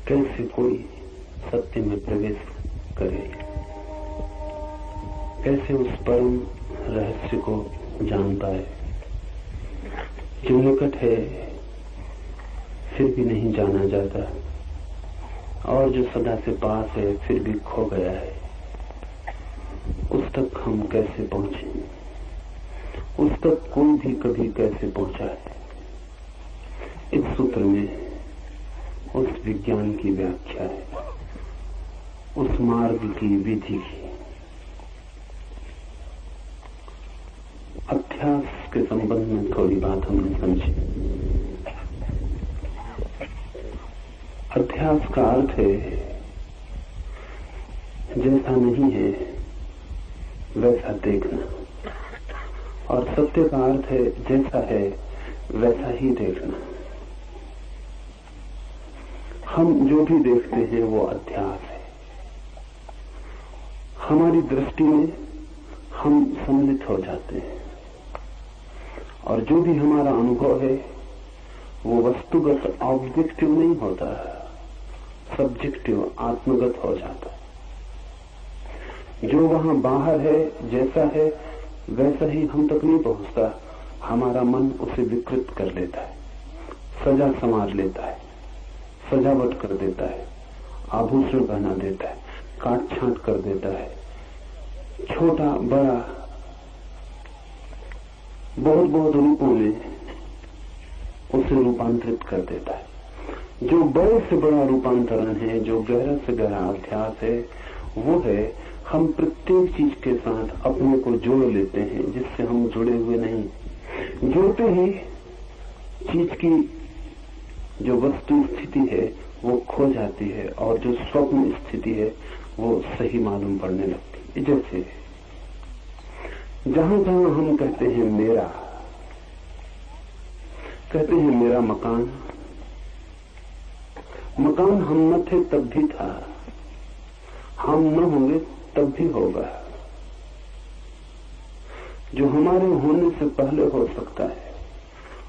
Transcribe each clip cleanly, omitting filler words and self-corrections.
कैसे कोई सत्य में प्रवेश करे, कैसे उस परम रहस्य को जान पाए जो निकट है फिर भी नहीं जाना जाता, और जो सदा से पास है फिर भी खो गया है। उस तक हम कैसे पहुंचे, उस तक कोई भी कभी कैसे पहुंचा है। इस सूत्र में उस विज्ञान की व्याख्या है, उस मार्ग की विधि की। अभ्यास के संबंध में थोड़ी बात हमने समझी। अभ्यास का अर्थ है जैसा नहीं है वैसा देखना, और सत्य का अर्थ है जैसा है वैसा ही देखना। हम जो भी देखते हैं वो अध्यास है। हमारी दृष्टि में हम सम्मिलित हो जाते हैं, और जो भी हमारा अनुभव है वो वस्तुगत ऑब्जेक्टिव नहीं होता, सब्जेक्टिव आत्मगत हो जाता है। जो वहां बाहर है जैसा है वैसा ही हम तक नहीं पहुंचता। हमारा मन उसे विकृत कर लेता है, सजा संवार लेता है, सजावट कर देता है, आभूषण पहना देता है, काट छांट कर देता है, छोटा बड़ा बहुत बहुत रूपों में उसे रूपांतरित कर देता है। जो बड़े से बड़ा रूपांतरण है, जो गहरा से गहरा अभ्यास है, वो है हम प्रत्येक चीज के साथ अपने को जोड़ लेते हैं जिससे हम जुड़े हुए नहीं। जुड़ते ही चीज की जो वस्तु स्थिति है वो खो जाती है, और जो स्वप्न स्थिति है वो सही मालूम पड़ने लगती है। जैसे जहां जहां हम कहते हैं मेरा मकान, मकान हम न थे तब भी था, हम न होंगे तब भी होगा। जो हमारे होने से पहले हो सकता है,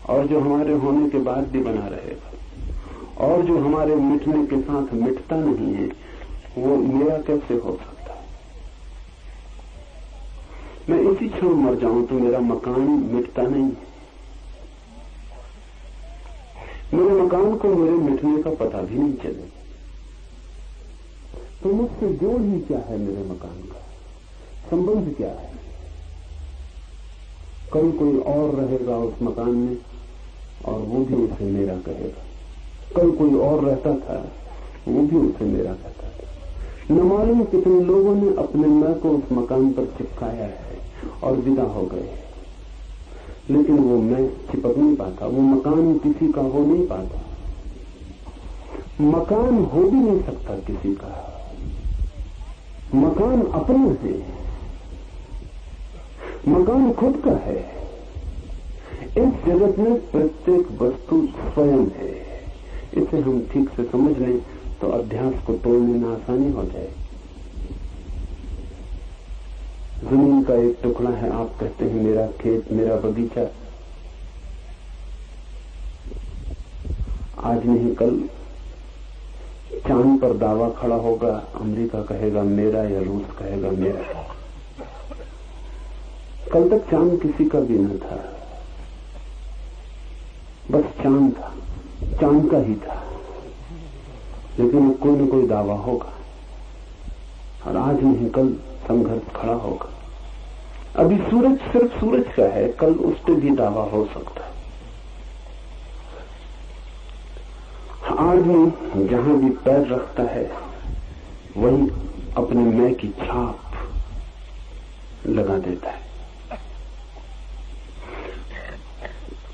और जो हमारे होने के बाद भी बना रहेगा, और जो हमारे मिटने के साथ मिटता नहीं है, वो मेरा कैसे हो सकता है। मैं इसी क्षण मर जाऊं तो मेरा मकान मिटता नहीं है। मेरे मकान को मेरे मिटने का पता भी नहीं चले, तो मुझसे जोड़ ही क्या है मेरे मकान का, संबंध क्या है। कल कोई और रहेगा उस मकान में और वो भी उसे मेरा कहेगा। कल कोई और रहता था, वो भी उसे मेरा कहता था। न मालूम कितने लोगों ने अपने मैं को उस मकान पर चिपकाया है और विदा हो गए, लेकिन वो मैं चिपक नहीं पाता, वो मकान किसी का हो नहीं पाता। मकान हो भी नहीं सकता किसी का, मकान अपना है, मकान खुद का है। इस जगत में प्रत्येक वस्तु स्वयं है। इसे हम ठीक से समझ लें तो अध्यास को तोड़ने में आसानी हो जाए। जमीन का एक टुकड़ा है, आप कहते हैं मेरा खेत, मेरा बगीचा। आज नहीं कल चांद पर दावा खड़ा होगा, अमेरिका कहेगा मेरा या रूस कहेगा मेरा। कल तक चांद किसी का भी न था, बस चांद था, चांद का ही था, लेकिन कोई न कोई दावा होगा, और आज नहीं कल संघर्ष खड़ा होगा। अभी सूरज सिर्फ सूरज का है, कल उस पर भी दावा हो सकता है। आदमी जहां भी पैर रखता है वही अपने मैं की छाप लगा देता है।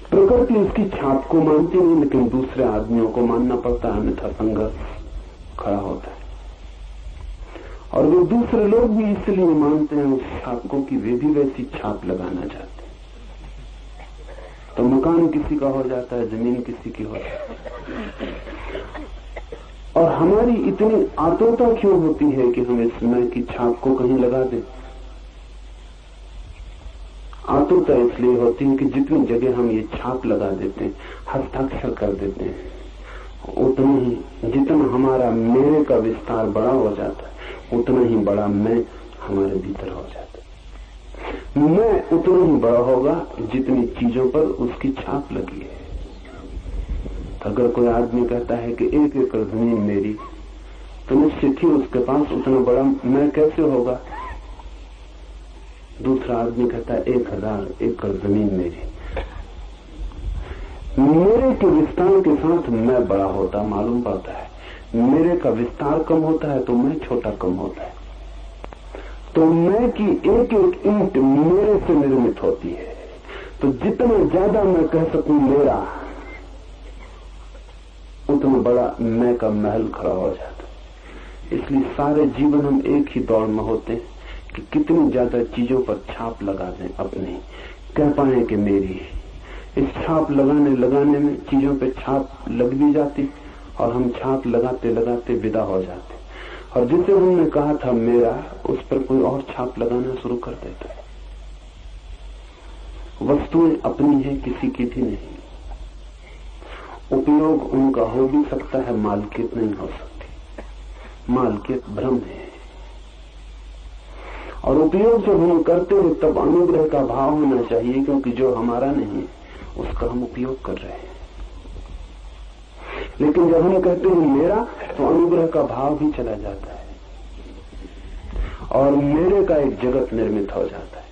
प्रकृति उसकी छाप को मानती नहीं, लेकिन दूसरे आदमियों को मानना पड़ता है, अन्यथा संघर्ष खड़ा होता है। और वो दूसरे लोग भी इसलिए मानते हैं उस छाप को कि वे भी वैसी छाप लगाना चाहते हैं। तो मकान किसी का हो जाता है, जमीन किसी की हो जाती है। और हमारी इतनी आतुरता क्यों होती है कि हम इस मैं की छाप को कहीं लगा दें। आतुरता इसलिए होती है कि जितनी जगह हम ये छाप लगा देते हैं, हस्ताक्षर कर देते हैं, उतना ही जितना हमारा मेरे का विस्तार बड़ा हो जाता है, उतना ही बड़ा मैं हमारे भीतर हो जाता है। मैं उतना ही बड़ा होगा जितनी चीजों पर उसकी छाप लगी है। अगर कोई आदमी कहता है कि 1 एकड़ जमीन मेरी, तो निश्चित ही उसके पास उतना बड़ा मैं कैसे होगा। दूसरा आदमी कहता है 1000 एकड़ जमीन मेरी। मेरे के विस्तार के साथ मैं बड़ा होता मालूम पड़ता है। मेरे का विस्तार कम होता है तो मैं छोटा कम होता है। तो मैं की एक एक ईंट मेरे से निर्मित होती है। तो जितना ज्यादा मैं कह सकूं मेरा, उतना बड़ा मैं का महल खड़ा हो जाता। इसलिए सारे जीवन हम एक ही दौड़ में होते हैं कि कितनी ज्यादा चीजों पर छाप लगा दें अपनी, कह पाए कि मेरी। इस छाप लगाने में चीजों पे छाप लग भी जाती और हम छाप लगाते लगाते विदा हो जाते, और जिसे हमने कहा था मेरा, उस पर कोई और छाप लगाना शुरू कर देता है। वस्तुएं अपनी है, किसी की भी नहीं। उपयोग उनका हो भी सकता है, मालकियत नहीं हो सकती। मालकियत भ्रम है। और उपयोग जब हम करते हैं तब अनुग्रह का भाव होना चाहिए, क्योंकि जो हमारा नहीं है उसका हम उपयोग कर रहे हैं। लेकिन जब हम कहते हैं मेरा, तो अनुग्रह का भाव भी चला जाता है और मेरे का एक जगत निर्मित हो जाता है।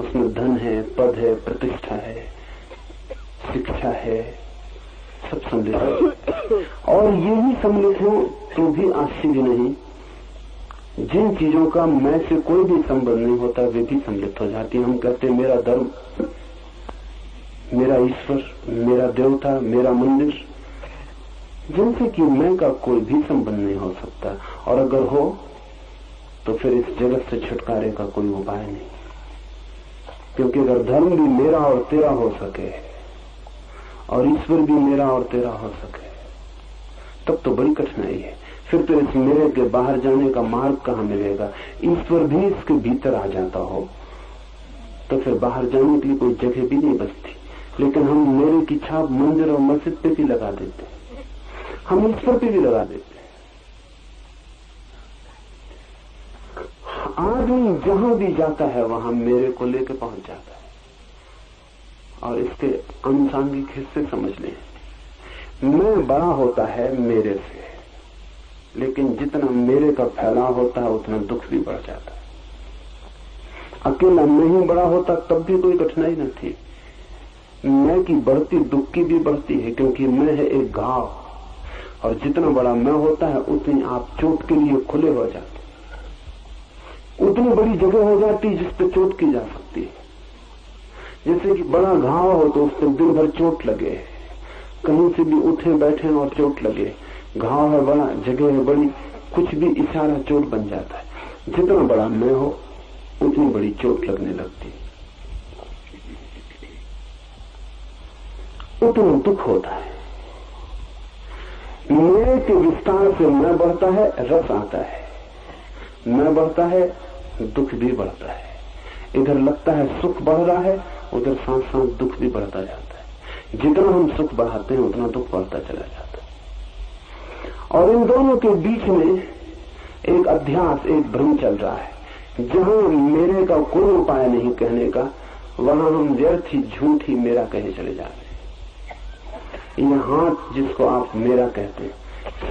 उसमें धन है, पद है, प्रतिष्ठा है, शिक्षा है, सब सम्मिलित है। और यही सम्मिलित हो तो भी आश्चर्य नहीं। जिन चीजों का मैं से कोई भी संबंध नहीं होता वे भी सम्मिलित हो जाती हैं। हम कहते हैं मेरा धर्म, मेरा ईश्वर, मेरा देवता, मेरा मंदिर, जिनसे कि मैं का कोई भी संबंध नहीं हो सकता। और अगर हो तो फिर इस जगत से छुटकारे का कोई उपाय नहीं। क्योंकि अगर धर्म भी मेरा और तेरा हो सके और ईश्वर भी मेरा और तेरा हो सके, तब तो बड़ी कठिनाई है। फिर तो इस मेरे के बाहर जाने का मार्ग कहां मिलेगा। ईश्वर भी इसके भीतर आ जाता हो तो फिर बाहर जाने के लिए कोई जगह भी नहीं बचती। लेकिन हम मेरे की छाप मंदिर और मस्जिद पे भी लगा देते हैं, हम ईश्वर पे भी लगा देते हैं। आदमी जहां भी जाता है वहां मेरे को लेकर पहुंच जाता है। और इसके अनुसांगिक हिस्से समझ लें। मैं बड़ा होता है मेरे से, लेकिन जितना मेरे का फैलाव होता है उतना दुख भी बढ़ जाता है। अकेला नहीं बड़ा होता तब भी कोई कठिनाई न थी। मैं की बढ़ती दुख की भी बढ़ती है, क्योंकि मैं है एक घाव, और जितना बड़ा मैं होता है उतनी आप चोट के लिए खुले हो जाते, उतनी बड़ी जगह हो जाती जिस पर चोट की जा सकती है। जैसे कि बड़ा घाव हो तो उस पर दिन भर चोट लगे, कहीं से भी उठे बैठे और चोट लगे। घाव है बड़ा, जगह है बड़ी, कुछ भी इशारा चोट बन जाता है। जितना बड़ा मैं हो उतनी बड़ी चोट लगने लगती, उतना दुख होता है। मेरे के विस्तार से मैं बढ़ता है, रस आता है। मैं बढ़ता है, दुख भी बढ़ता है। इधर लगता है सुख बढ़ रहा है, उधर साथ साथ दुख भी बढ़ता जाता है। जितना हम सुख बढ़ाते हैं उतना दुख बढ़ता चला जाता है। और इन दोनों के बीच में एक अध्यास, एक भ्रम चल रहा है। जहां मेरे का कोई उपाय नहीं कहने का, वहां हम व्यर्थ ही झूठ ही मेरा कहे चले जा रहे हैं। ये हाथ जिसको आप मेरा कहते हैं,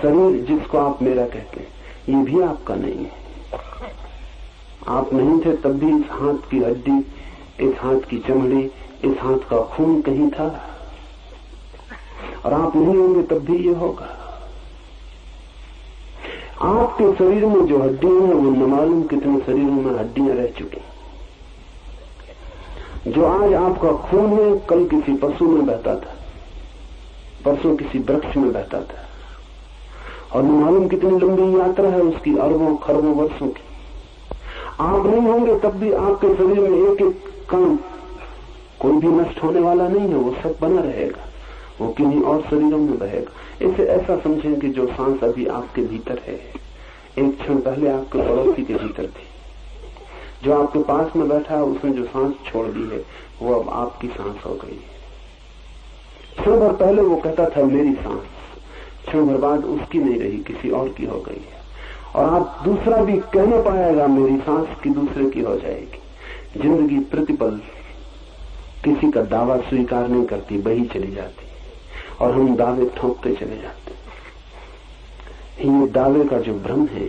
शरीर जिसको आप मेरा कहते हैं, ये भी आपका नहीं है। आप नहीं थे तब भी इस हाथ की हड्डी, इस हाथ की चमड़ी, इस हाथ का खून कहीं था, और आप नहीं होंगे तब भी ये होगा। आपके शरीर में जो हड्डियां हैं वो न मालूम कितने शरीरों में हड्डियां रह चुकी। जो आज आपका खून है कल किसी पशु में बहता था, परसों किसी वृक्ष में बहता था, और न मालूम कितनी लंबी यात्रा है उसकी, अरबों खरबों वर्षों की। आप नहीं होंगे तब भी आपके शरीर में एक एक कण कोई भी नष्ट होने वाला नहीं है, वो सब बना रहेगा, वो किन्हीं और शरीरों में बहेगा। इसे ऐसा समझें कि जो सांस अभी आपके भीतर है, एक क्षण पहले आपके पड़ोसी के भीतर थी। जो आपके पास में बैठा है उसने जो सांस छोड़ दी है वो अब आपकी सांस हो गई है। क्षण भर पहले वो कहता था मेरी सांस, क्षण भर बाद उसकी नहीं रही, किसी और की हो गई है। और आप दूसरा भी कह नहीं पाएगा, मेरी सांस की दूसरे की हो जाएगी। जिंदगी प्रतिपल किसी का दावा स्वीकार नहीं करती, बही चली जाती और हम दावे ठोकते चले जाते। ये दावे का जो भ्रम है,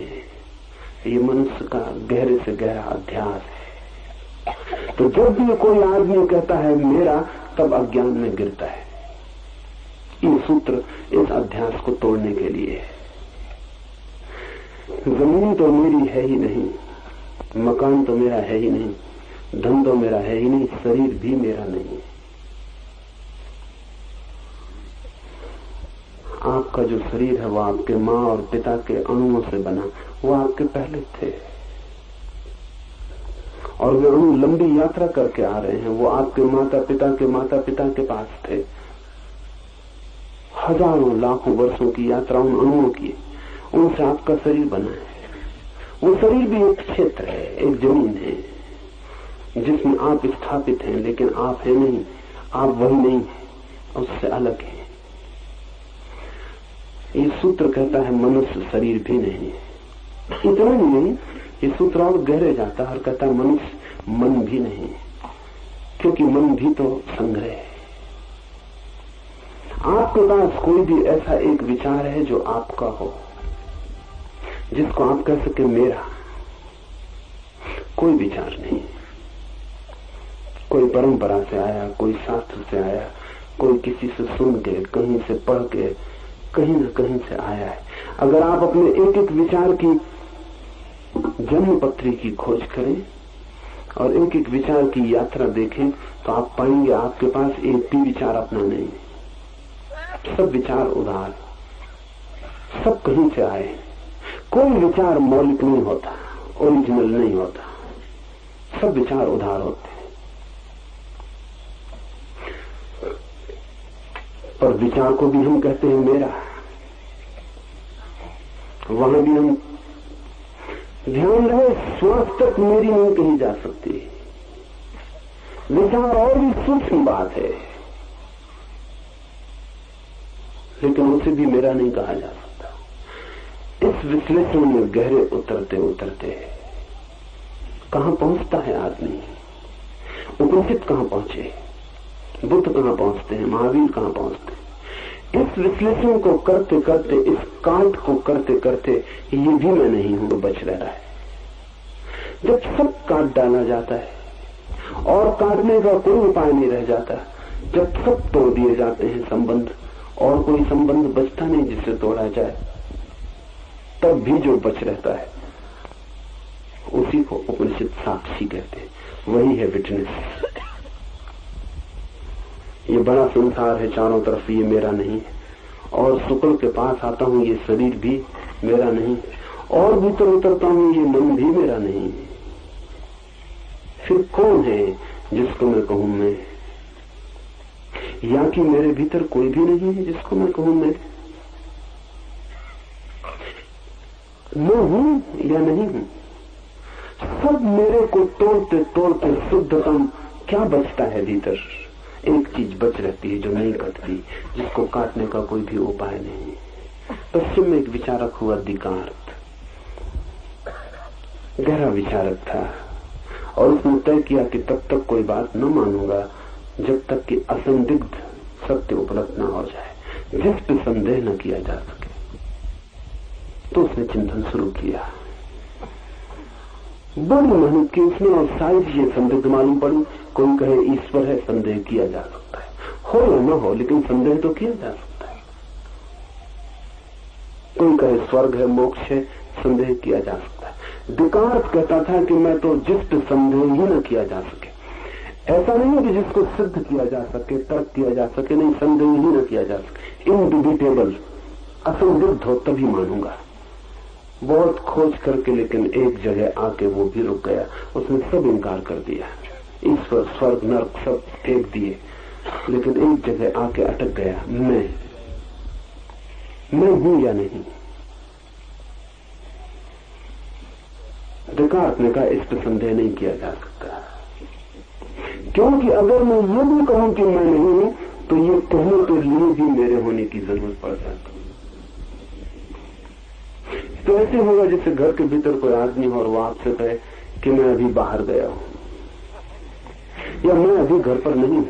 ये मनुष्य का गहरे से गहरा अध्यास है। तो जब भी कोई आदमी कहता है मेरा, तब अज्ञान में गिरता है। ये सूत्र इस अध्यास को तोड़ने के लिए है। जमीन तो मेरी है ही नहीं, मकान तो मेरा है ही नहीं, धन तो मेरा है ही नहीं, शरीर भी मेरा नहीं। आपका जो शरीर है वो आपके माँ और पिता के अणुओं से बना, वो आपके पहले थे और वे अणु लंबी यात्रा करके आ रहे हैं। वो आपके माता पिता के पास थे। हजारों लाखों वर्षों की यात्रा उन अणुओं की, उनसे आपका शरीर बना है। वो शरीर भी एक क्षेत्र है, एक जमीन है जिसमें आप स्थापित हैं, लेकिन आप है नहीं, आप वही नहीं है, उससे अलग है। ये सूत्र कहता है मनुष्य शरीर भी नहीं है। इतना ही नहीं, ये सूत्र और गहरे जाता है और कहता है मनुष्य मन भी नहीं है, क्योंकि मन भी तो संग्रह है। आपके पास कोई भी ऐसा एक विचार है जो आपका हो, जिसको आप कह सके मेरा, कोई विचार नहीं। कोई परंपरा से आया, कोई शास्त्र से आया, कोई किसी से सुन के, कहीं से पढ़ के, कहीं न कहीं से आया है। अगर आप अपने एक एक विचार की जन्म पत्री की खोज करें और एक एक विचार की यात्रा देखें, तो आप पाएंगे आपके पास एक भी विचार अपना नहीं। सब विचार उधार, सब कहीं से आए। कोई विचार मौलिक नहीं होता, ओरिजिनल नहीं होता, सब विचार उधार होते हैं। पर विचार को भी हम कहते हैं मेरा। वहां भी हम ध्यान रहे, श्वास तक मेरी नहीं कही जा सकती। विचार और भी सूक्ष्म बात है, लेकिन उसे भी मेरा नहीं कहा जा सकता। इस विश्लेषण में गहरे उतरते उतरते कहां पहुंचता है आदमी? उपनिषद कहां पहुंचे, बुद्ध कहां पहुंचते हैं, महावीर कहां पहुंचते हैं? इस विश्लेषण को करते करते, इस काट को करते करते, ये भी मैं नहीं हूं बच रहा है। जब सब काट डाला जाता है और काटने का कोई उपाय नहीं रह जाता, जब सब तोड़ दिए जाते हैं संबंध और कोई संबंध बचता नहीं जिससे तोड़ा जाए, तब भी जो बच रहता है उसी को उपनिषद साक्षी कहते हैं। वही है विटनेस। ये बड़ा संसार है चारों तरफ, ये मेरा नहीं है। और शुक्ल के पास आता हूं, ये शरीर भी मेरा नहीं। और भीतर उतरता हूं, ये मन भी मेरा नहीं। फिर कौन है जिसको मैं कहूं मैं? या कि मेरे भीतर कोई भी नहीं है जिसको मैं कहूं मैं हूं या नहीं हूं? सब मेरे को तोड़ते तोड़ते शुद्धतम क्या बचता है भीतर? एक चीज बच रहती है जो नहीं कटती, जिसको काटने का कोई भी उपाय नहीं। पश्चिम में एक विचारक हुआ दिकार्त, गहरा विचारक था, और उसने तय किया कि तब तक कोई बात न मानूंगा जब तक कि असंदिग्ध सत्य उपलब्ध न हो जाए, जिस पे संदेह न किया जा सके। तो उसने चिंतन शुरू किया, बड़ी मेहनत की उसने, और सारी चीजें संदिग्ध मालूम पड़ी। कोई कहे ईश्वर है, संदेह किया जा सकता है, हो या न हो, लेकिन संदेह तो किया जा सकता है। कोई कहे स्वर्ग है, मोक्ष है, संदेह किया जा सकता है। दिकार्त कहता था कि मैं तो जिस पे संदेह ही न किया जा सके, ऐसा नहीं है कि जिसको सिद्ध किया जा सके, तर्क किया जा सके, नहीं, संदेह ही न किया जा सके, इनडिबिटेबल, असंदिग्ध हो तभी मानूंगा। बहुत खोज करके, लेकिन एक जगह आके वो भी रुक गया। उसने सब इनकार कर दिया, ईश्वर, स्वर्ग, नरक सब फेंक दिए, लेकिन एक जगह आके अटक गया। मैं हूं या नहीं? दिकार्त ने कहा इस पर संदेह नहीं किया जा सकता, क्योंकि अगर मैं ये भी कहूं कि मैं नहीं हूं, तो ये कहने के लिए भी मेरे होने की जरूरत पड़ जाती। तो ऐसे होगा जैसे घर के भीतर कोई आदमी हो और वो आपसे कहे कि मैं अभी बाहर गया हूं या मैं अभी घर पर नहीं हूं,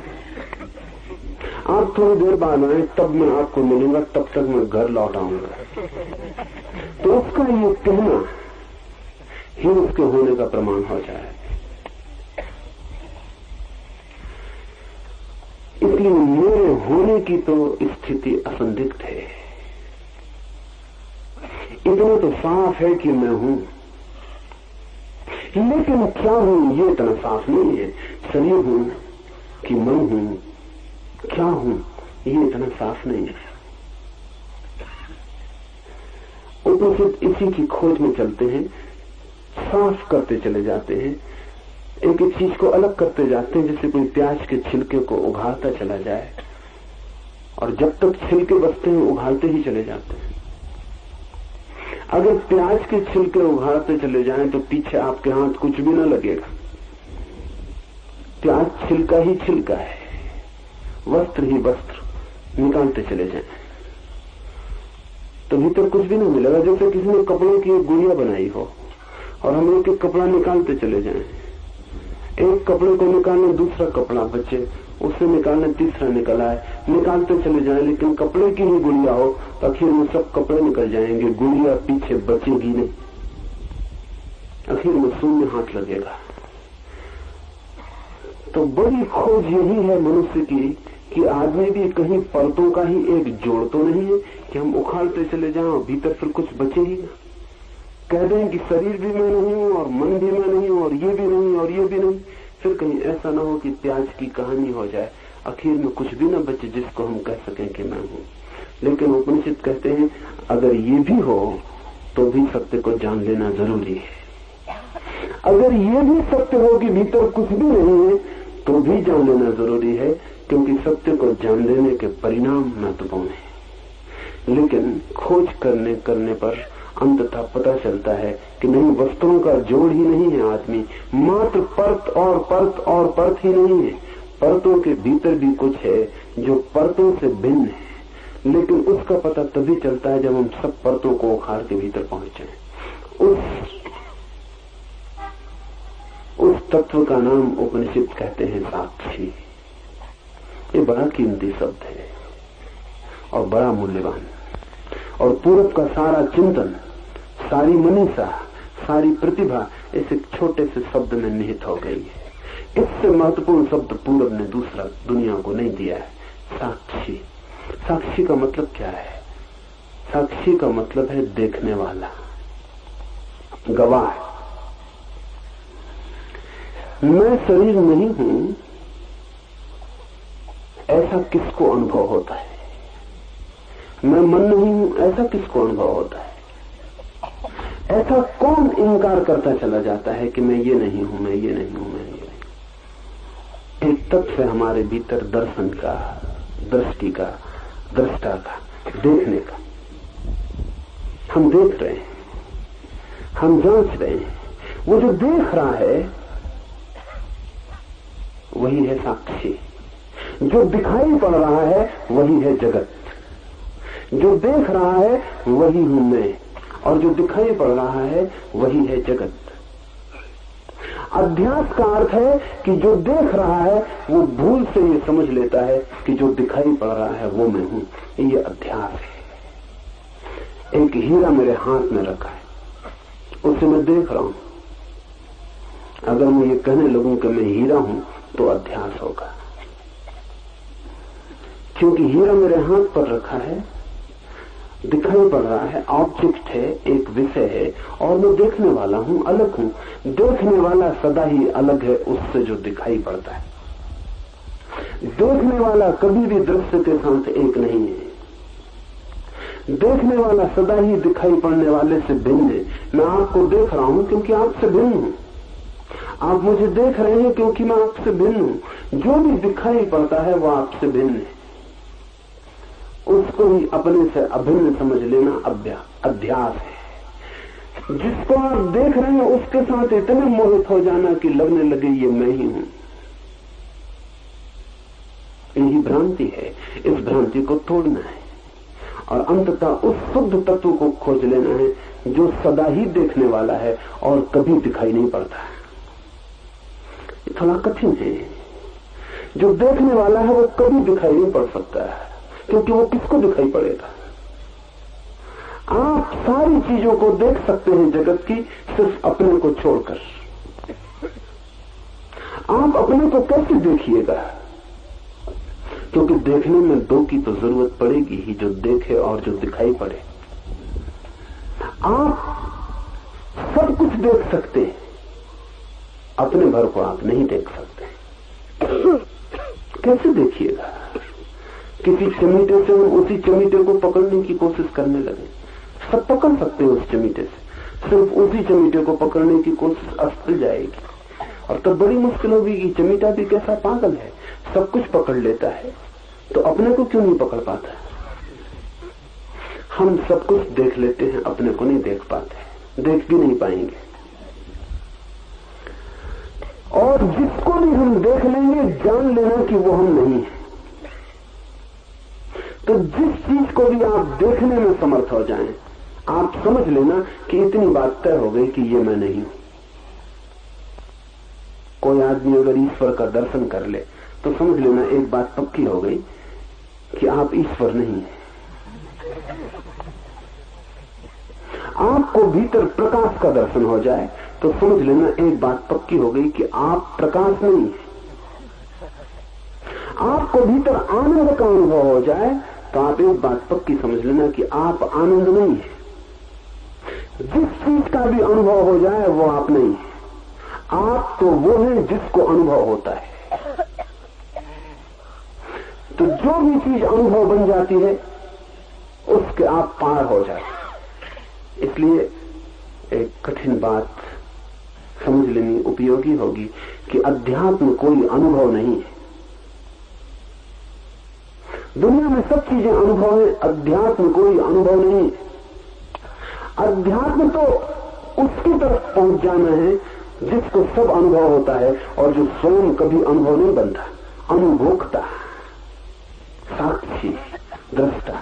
आप थोड़ी देर बाद आए तब मैं आपको मिलूंगा, तब तक मैं घर लौट आऊंगा। तो उसका ये कहना ही उसके होने का प्रमाण हो जाए। इसलिए मेरे होने की तो स्थिति असंदिग्ध है। इतना तो साफ है कि मैं हूं, लेकिन क्या हूं ये इतना साफ नहीं है। शरीर हूं कि मन हूं, क्या हूं ये इतना साफ नहीं है। उपनिषद इसी की खोज में चलते हैं, साफ करते चले जाते हैं, एक एक चीज को अलग करते जाते हैं, जैसे कोई प्याज के छिलके को उघाड़ता चला जाए और जब तक छिलके बचते हैं उघाड़ते ही चले जाते हैं। अगर प्याज के छिलके उघाड़ते चले जाएं तो पीछे आपके हाथ कुछ भी न लगेगा। प्याज छिलका ही छिलका है, वस्त्र ही वस्त्र, निकालते चले जाएं तो भीतर कुछ भी नहीं मिलेगा। जैसे किसी ने कपड़ों की एक गुड़िया बनाई हो और हम एक एक कपड़ा निकालते चले जाएं, एक कपड़े को निकालने दूसरा कपड़ा बचे, उसे निकालने तीसरा निकल आए, निकालते चले जाएं, लेकिन कपड़े की ही गुड़िया हो तो आखिर में सब कपड़े निकल जाएंगे, गुड़िया पीछे बचेगी नहीं, आखिर में शून्य हाथ लगेगा। तो बड़ी खोज यही है मनुष्य की कि आदमी भी कहीं परतों का ही एक जोड़ तो नहीं है कि हम उखाड़ते चले जाएं और भीतर फिर कुछ बचे ही ना। कह दें कि शरीर भी मैं नहीं हूं और मन भी मैं नहीं हूं और ये भी नहीं और ये भी नहीं, फिर कहीं ऐसा ना हो कि प्याज की कहानी हो जाए, आखिर में कुछ भी ना बचे जिसको हम कह सकें कि मैं हूं। लेकिन उपनिषद कहते हैं अगर ये भी हो तो भी सत्य को जान लेना जरूरी है। अगर ये भी सत्य हो कि भीतर कुछ भी नहीं है तो भी जान लेना जरूरी है, क्योंकि सत्य को जान लेने के परिणाम महत्वपूर्ण है। लेकिन खोज करने पर अंततः पता चलता है कि नहीं, वस्तुओं का जोड़ ही नहीं है आदमी, मात्र परत और परत और परत ही नहीं है। परतों के भीतर भी कुछ है जो परतों से भिन्न है, लेकिन उसका पता तभी चलता है जब हम सब परतों को उखाड़ के भीतर पहुंच जाएं। उस तत्व का नाम उपनिषद कहते हैं साक्षी। ये बड़ा कीमती शब्द है और बड़ा मूल्यवान, और पूरब का सारा चिंतन, सारी मनीषा, सारी प्रतिभा इस एक छोटे से शब्द में निहित हो गई है। इससे महत्वपूर्ण शब्द पूरब ने दूसरा दुनिया को नहीं दिया है, साक्षी। साक्षी का मतलब क्या है? साक्षी का मतलब है देखने वाला, गवाह। मैं शरीर नहीं हूं ऐसा किसको अनुभव होता है? मैं मन नहीं हूं ऐसा किसको अनुभव होता है? ऐसा कौन इनकार करता चला जाता है कि मैं ये नहीं हूं, मैं ये नहीं हूं, मैं ये नहीं। एक तत्व है हमारे भीतर दर्शन का, दृष्टि का, दृष्टा का, देखने का। हम देख रहे हैं, हम जांच रहे हैं। वो जो देख रहा है वही है साक्षी। जो दिखाई पड़ रहा है वही है जगत। जो देख रहा है वही हूं मैं, और जो दिखाई पड़ रहा है वही है जगत। अध्यास का अर्थ है कि जो देख रहा है वो भूल से ये समझ लेता है कि जो दिखाई पड़ रहा है वो मैं हूं। ये अध्यास है। एक हीरा मेरे हाथ में रखा है, उसे मैं देख रहा हूं। अगर मैं ये कहने लगूं कि मैं हीरा हूं तो अध्यास होगा, क्योंकि हीरा मेरे हाथ पर रखा है, दिखाई पड़ रहा है, ऑब्जेक्ट है, एक विषय है, और मैं देखने वाला हूं, अलग हूं। देखने वाला सदा ही अलग है उससे जो दिखाई पड़ता है। देखने वाला कभी भी दृश्य के साथ एक नहीं है। देखने वाला सदा ही दिखाई पड़ने वाले से भिन्न है। मैं आपको देख रहा हूं क्योंकि आपसे भिन्न हूं, आप मुझे देख रहे हैं क्योंकि मैं आपसे भिन्न हूं। जो भी दिखाई पड़ता है वो आपसे भिन्न है, उसको ही अपने से अभिन्न समझ लेना अध्यास है। जिसको आप देख रहे हैं उसके साथ इतने मोहित हो जाना कि लगने लगे ये मैं ही हूं। यही भ्रांति है, इस भ्रांति को तोड़ना है। और अंततः उस शुद्ध तत्व को खोज लेना है जो सदा ही देखने वाला है और कभी दिखाई नहीं पड़ता है। ये थोड़ा कठिन है। जो देखने वाला है वो कभी दिखाई नहीं पड़ सकता है, क्योंकि वो किसको दिखाई पड़ेगा। आप सारी चीजों को देख सकते हैं जगत की, सिर्फ अपने को छोड़कर। आप अपने को कैसे देखिएगा? क्योंकि देखने में दो की तो जरूरत पड़ेगी ही, जो देखे और जो दिखाई पड़े। आप सब कुछ देख सकते हैं, अपने भर को आप नहीं देख सकते। कैसे देखिएगा? किसी चमीटे से हम उसी चमीटे को पकड़ने की कोशिश करने लगे, सब पकड़ सकते हैं उस चमीटे से, सिर्फ उसी चमीटे को पकड़ने की कोशिश असफल जाएगी और तब बड़ी मुश्किल होगी कि चमीटा भी कैसा पागल है, सब कुछ पकड़ लेता है तो अपने को क्यों नहीं पकड़ पाता? हम सब कुछ देख लेते हैं, अपने को नहीं देख पाते, देख भी नहीं पाएंगे। और जिसको भी हम देख लेंगे जान लेना कि वो हम नहीं है। तो जिस चीज को भी आप देखने में समर्थ हो जाएं, आप समझ लेना कि इतनी बात तय हो गई कि ये मैं नहीं हूं। कोई आदमी अगर ईश्वर का दर्शन कर ले तो समझ लेना एक बात पक्की हो गई कि आप ईश्वर नहीं है। आपको भीतर प्रकाश का दर्शन हो जाए तो समझ लेना एक बात पक्की हो गई कि आप प्रकाश नहीं है। आपको भीतर आनंद का अनुभव हो जाए तो आप एक बात पक्की समझ लेना कि आप आनंद नहीं है। जिस चीज का भी अनुभव हो जाए वो आप नहीं है। आप तो वो है जिसको अनुभव होता है। तो जो भी चीज अनुभव बन जाती है उसके आप पार हो जाते। इसलिए एक कठिन बात समझ लेनी उपयोगी होगी कि अध्यात्म कोई अनुभव नहीं है। दुनिया में सब चीजें अनुभव है, अध्यात्म कोई अनुभव नहीं है। अध्यात्म तो उसकी तरफ पहुंच जाना है जिसको सब अनुभव होता है और जो स्वयं कभी अनुभव नहीं बनता। अनुभोक्ता, साक्षी, दृष्टा।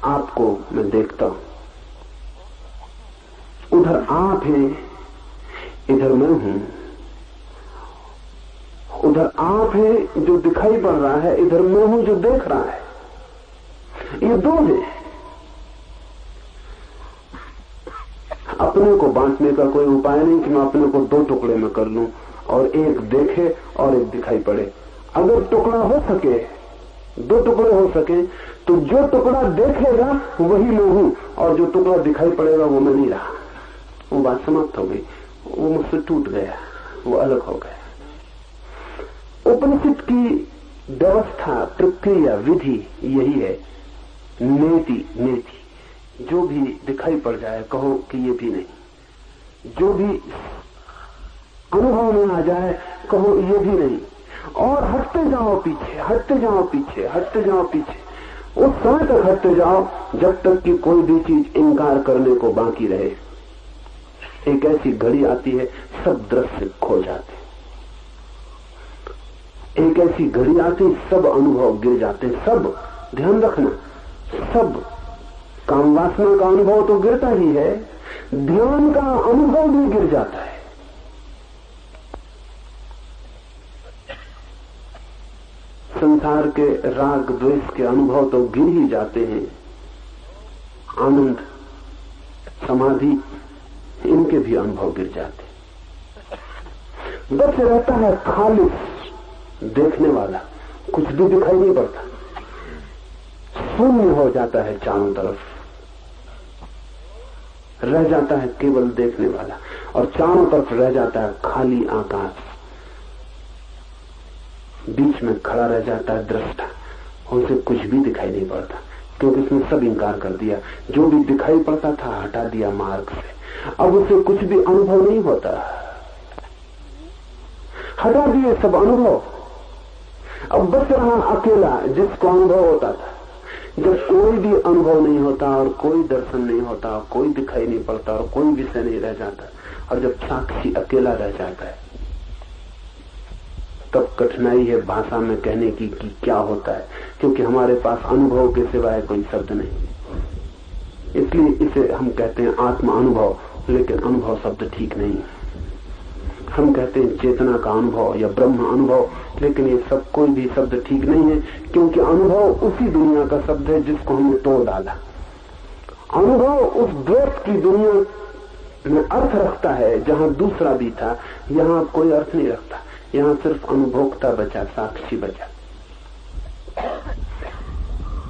आपको मैं देखता हूं, उधर आप हैं, इधर मैं हूं। उधर आप हैं जो दिखाई पड़ रहा है, इधर मैं हूं जो देख रहा है। ये दो हैं। अपने को बांटने का कोई उपाय नहीं कि मैं अपने को दो टुकड़े में कर लूं और एक देखे और एक दिखाई पड़े। अगर टुकड़ा हो सके, दो टुकड़े हो सके, तो जो टुकड़ा देखेगा वही मैं हूं और जो टुकड़ा दिखाई पड़ेगा वो मैं नहीं रहा। वो बात समाप्त हो गई, वो मुझसे टूट गया, वो अलग हो गया। उपनिषद की व्यवस्था, प्रक्रिया, विधि यही है। नेति नेति, जो भी दिखाई पड़ जाए कहो कि ये भी नहीं। जो भी अनुभव में आ जाए कहो ये भी नहीं। और हटते जाओ पीछे, हटते जाओ पीछे, हटते जाओ पीछे। उस समय तक हटते जाओ जब तक कि कोई भी चीज इंकार करने को बाकी रहे। एक ऐसी घड़ी आती है सब दृश्य खो जाते। एक ऐसी घड़ी आती सब अनुभव गिर जाते। सब, ध्यान रखना, सब काम वासना का अनुभव तो गिरता ही है, ध्यान का अनुभव भी गिर जाता है। संसार के राग द्वेष के अनुभव तो गिर ही जाते हैं। आनंद, समाधि, इनके भी अनुभव गिर जाते। बस रहता है खालिस देखने वाला, कुछ भी दिखाई नहीं पड़ता, शून्य हो जाता है चारों तरफ, रह जाता है केवल देखने वाला और चारों तरफ रह जाता है खाली आकाश। बीच में खड़ा रह जाता है दृष्टा, उसे कुछ भी दिखाई नहीं पड़ता क्योंकि उसने सब इंकार कर दिया। जो भी दिखाई पड़ता था हटा दिया मार्ग से। अब उसे कुछ भी अनुभव नहीं होता, हटा दिए सब अनुभव। अब बच रहा अकेला जिसको अनुभव होता था। जब कोई भी अनुभव नहीं होता और कोई दर्शन नहीं होता, कोई दिखाई नहीं पड़ता और कोई विषय नहीं रह जाता, और जब साक्षी अकेला रह जाता है तब कठिनाई है भाषा में कहने की कि क्या होता है, क्योंकि हमारे पास अनुभव के सिवाय कोई शब्द नहीं। इसलिए इसे हम कहते हैं आत्मा अनुभव, लेकिन अनुभव शब्द ठीक नहीं है। हम कहते हैं चेतना का अनुभव या ब्रह्म अनुभव, लेकिन ये सब कोई भी शब्द ठीक नहीं है, क्योंकि अनुभव उसी दुनिया का शब्द है जिसको हमने तोड़ डाला। अनुभव उस द्वैत की दुनिया में अर्थ रखता है जहां दूसरा भी था। यहां कोई अर्थ नहीं रखता, यहां सिर्फ अनुभोक्ता बचा, साक्षी बचा।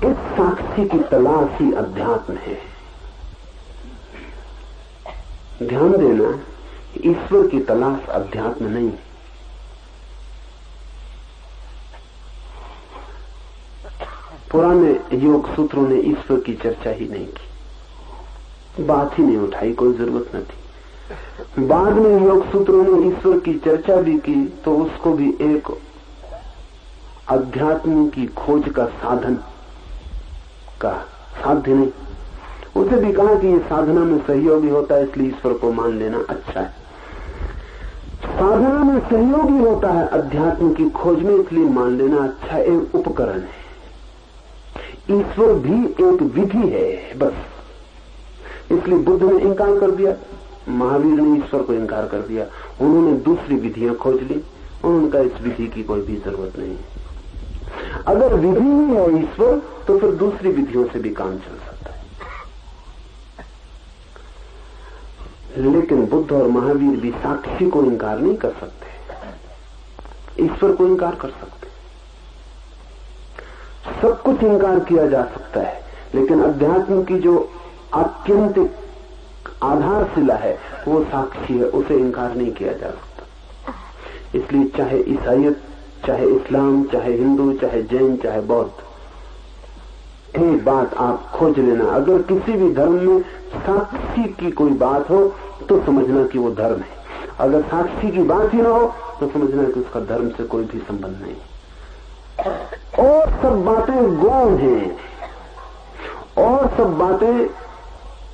इस साक्षी की तलाश ही अध्यात्म है। ध्यान देना, ईश्वर की तलाश अध्यात्म नहीं। पुराने योग सूत्रों ने ईश्वर की चर्चा ही नहीं की, बात ही नहीं उठाई, कोई जरूरत न थी। बाद में योग सूत्रों ने ईश्वर की चर्चा भी की तो उसको भी एक अध्यात्म की खोज का साधन का साध्य नहीं। उसे भी कहा कि ये साधना में सहयोगी होता है, इसलिए ईश्वर को मान लेना अच्छा है। साधना में सहयोगी होता है अध्यात्म की खोज में, इसलिए मान लेना अच्छा, एक उपकरण है। ईश्वर भी एक विधि है बस। इसलिए बुद्ध ने इंकार कर दिया, महावीर ने ईश्वर को इंकार कर दिया। उन्होंने दूसरी विधियां खोज ली, उन्होंने कहा इस विधि की कोई भी जरूरत नहीं है। अगर विधि ही है ईश्वर, तो फिर दूसरी विधियों से भी काम चल सकता है। लेकिन बुद्ध और महावीर भी साक्षी को इंकार नहीं कर सकते, ईश्वर को इंकार कर सकते। सब कुछ इंकार किया जा सकता है, लेकिन अध्यात्म की जो आत्यंतिक आधारशिला है वो साक्षी है, उसे इंकार नहीं किया जा सकता। इसलिए चाहे ईसाईयत, चाहे इस्लाम, चाहे हिंदू, चाहे जैन, चाहे बौद्ध, एक बात आप खोज लेना, अगर किसी भी धर्म में साक्षी की कोई बात हो तो समझना कि वो धर्म है। अगर साक्षी की बात ही ना हो तो समझना कि उसका धर्म से कोई भी संबंध नहीं। और सब बातें गौण हैं, और सब बातें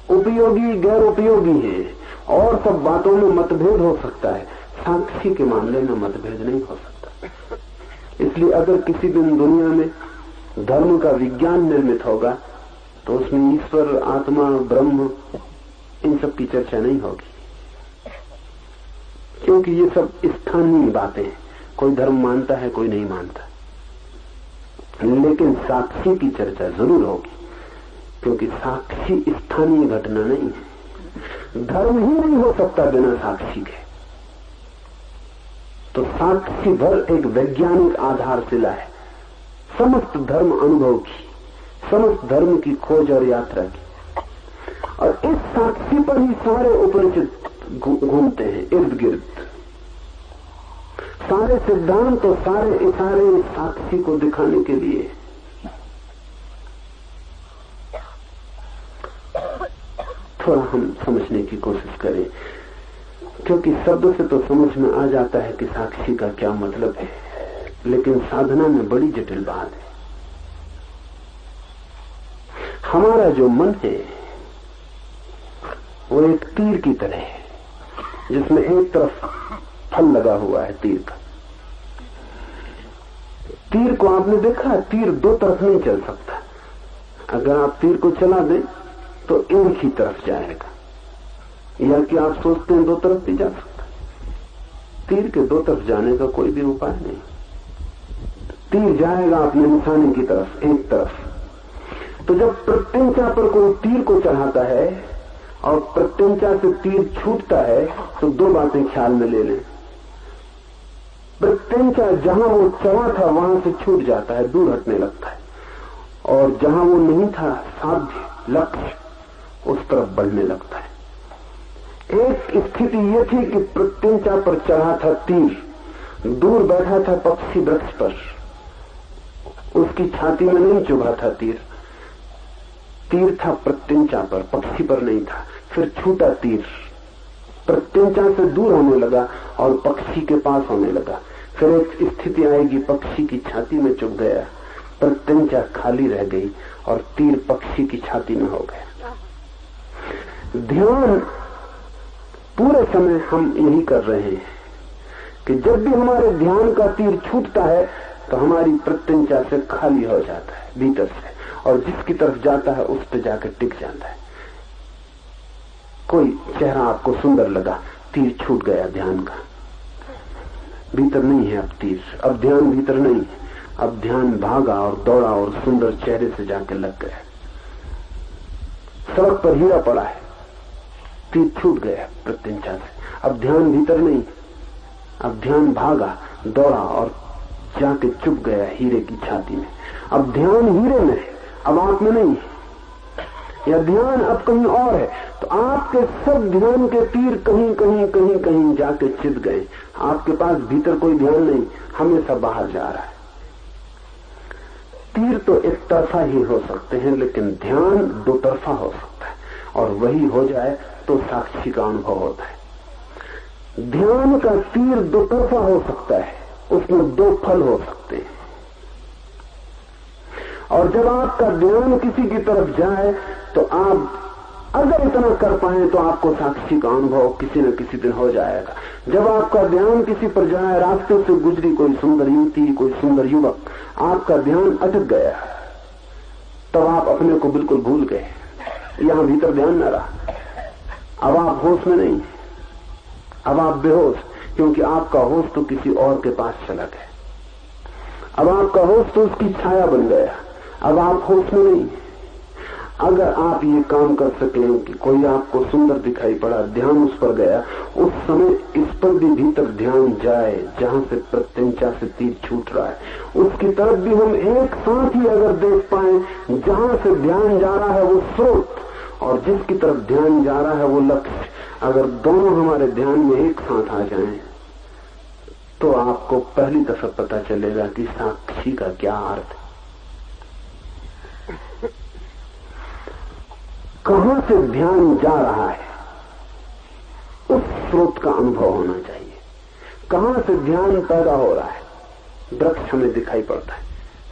उपयोगी गैर उपयोगी हैं, और सब बातों में मतभेद हो सकता है। साक्षी के मामले में मतभेद नहीं हो सकता। इसलिए अगर किसी दिन दुनिया में धर्म का विज्ञान निर्मित होगा तो उसमें ईश्वर, आत्मा, ब्रह्म, इन सब की चर्चा नहीं होगी, क्योंकि ये सब स्थानीय बातें हैं। कोई धर्म मानता है, कोई नहीं मानता, लेकिन साक्षी की चर्चा जरूर होगी, क्योंकि साक्षी स्थानीय घटना नहीं है। धर्म ही नहीं हो सकता बिना साक्षी के। तो साक्षी भर एक वैज्ञानिक आधारशिला है समस्त धर्म अनुभव की, समस्त धर्म की खोज और यात्रा की। और इस साक्षी पर ही सारे उपनिषद घूमते हैं इर्द गिर्द। सारे सिद्धांत और सारे इशारे इस साक्षी को दिखाने के लिए। थोड़ा हम समझने की कोशिश करें, क्योंकि शब्द से तो समझ में आ जाता है कि साक्षी का क्या मतलब है, लेकिन साधना में बड़ी जटिल बात है। हमारा जो मन है वो एक तीर की तरह है, जिसमें एक तरफ फल लगा हुआ है तीर का। तीर को आपने देखा, तीर दो तरफ नहीं चल सकता। अगर आप तीर को चला दें तो एक ही तरफ जाएगा, या कि आप सोचते हैं दो तरफ भी जा सकता। तीर के दो तरफ जाने का कोई भी उपाय नहीं। तीर जाएगा अपने निशाने की तरफ, एक तरफ। तो जब प्रत्यंचा पर कोई तीर को चढ़ाता है और प्रत्यंचा से तीर छूटता है, तो दो बातें ख्याल में ले लें। प्रत्यंचा जहां वो चढ़ा था वहां से छूट जाता है, दूर हटने लगता है, और जहां वो नहीं था साध्य लक्ष्य, उस तरफ बढ़ने लगता है। एक स्थिति ये थी कि प्रत्यंचा पर चढ़ा था तीर, दूर बैठा था पक्षी वृक्ष पर, उसकी छाती में नहीं चुभा था तीर। तीर था प्रत्यंचा पर, पक्षी पर नहीं था। फिर छूटा तीर, प्रत्यंचा से दूर होने लगा और पक्षी के पास होने लगा। फिर एक स्थिति आएगी, पक्षी की छाती में चुभ गया, प्रत्यंचा खाली रह गई और तीर पक्षी की छाती में हो गया। ध्यान पूरे समय हम यही कर रहे हैं कि जब भी हमारे ध्यान का तीर छूटता है तो हमारी प्रत्यंचा से खाली हो जाता है भीतर से, और जिसकी तरफ जाता है उस पर जाकर टिक जाता है। कोई चेहरा आपको सुंदर लगा, तीर छूट गया ध्यान का, भीतर नहीं है अब तीर, अब ध्यान भीतर नहीं है, अब ध्यान भागा और दौड़ा और सुंदर चेहरे से जाकर लग गया। सड़क पर हीरा पड़ा है, तीर छूट गया प्रत्यंचा से, अब ध्यान भीतर नहीं, अब ध्यान भागा दौड़ा और जाके चुप गया हीरे की छाती में। अब ध्यान हीरे में है, अब आप में नहीं, या ध्यान अब कहीं और है। तो आपके सब ध्यान के तीर कहीं कहीं कहीं कहीं जाके चित गए। आपके पास भीतर कोई ध्यान नहीं, हमेशा बाहर जा रहा है। तीर तो एक तरफा ही हो सकते हैं, लेकिन ध्यान दो तरफा हो सकता है, और वही हो जाए तो साक्षी का अनुभव होता है। ध्यान का तीर दो तरफा हो सकता है, उसमें दो फल हो सकते हैं, और जब आपका ध्यान किसी की तरफ जाए तो आप अगर इतना कर पाए तो आपको साक्षी का अनुभव किसी न किसी दिन हो जाएगा। जब आपका ध्यान किसी पर जाए, रास्ते से गुजरी कोई सुंदर युवती, कोई सुंदर युवक, आपका ध्यान अटक गया, तब आप अपने को बिल्कुल भूल गए, यहां भीतर ध्यान न रहा, अब आप होश में नहीं, अब आप बेहोश, क्योंकि आपका होश तो किसी और के पास चला गया। अब आपका होश तो उसकी छाया बन गया, अब आप होश में नहीं। अगर आप ये काम कर सकें कि कोई आपको सुंदर दिखाई पड़ा, ध्यान उस पर गया, उस समय इस पर भी भीतर ध्यान जाए जहां से प्रत्यंचा से तीर छूट रहा है, उसकी तरफ भी हम एक साथ ही अगर देख पाए, जहां से ध्यान जा रहा है वो स्रोत और जिसकी तरफ ध्यान जा रहा है वो लक्ष्य, अगर दोनों हमारे ध्यान में एक साथ आ जाएं, तो आपको पहली दफा पता चलेगा कि साक्षी का क्या अर्थ है। कहां से ध्यान जा रहा है उस स्रोत का अनुभव होना चाहिए। कहां से ध्यान पैदा हो रहा है, वृक्ष हमें दिखाई पड़ता है,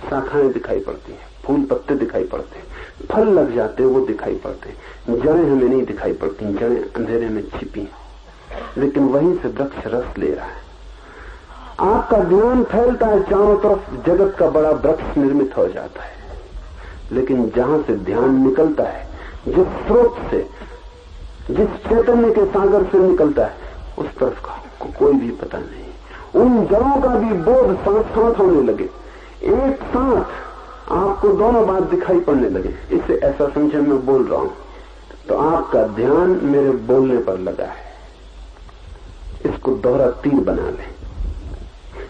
शाखाएं दिखाई पड़ती हैं, फूल पत्ते दिखाई पड़ते हैं, फल लग जाते हैं वो दिखाई पड़ते हैं, जड़ें हमें नहीं दिखाई पड़ती, जड़ें अंधेरे में छिपी हैं, लेकिन वहीं से वृक्ष रस ले रहा है। आपका ध्यान फैलता है चारों तरफ, जगत का बड़ा वृक्ष निर्मित हो जाता है, लेकिन जहां से ध्यान निकलता है, जिस स्रोत से, जिस चैतन्य के सागर से निकलता है, उस तरफ का कोई भी पता नहीं। उन जड़ों का भी बोध साथ साथ होने लगे, एक साथ आपको दोनों बात दिखाई पड़ने लगे। इससे ऐसा समझे मैं बोल रहा हूं तो आपका ध्यान मेरे बोलने पर लगा है, इसको दोहरा तीर बना लें।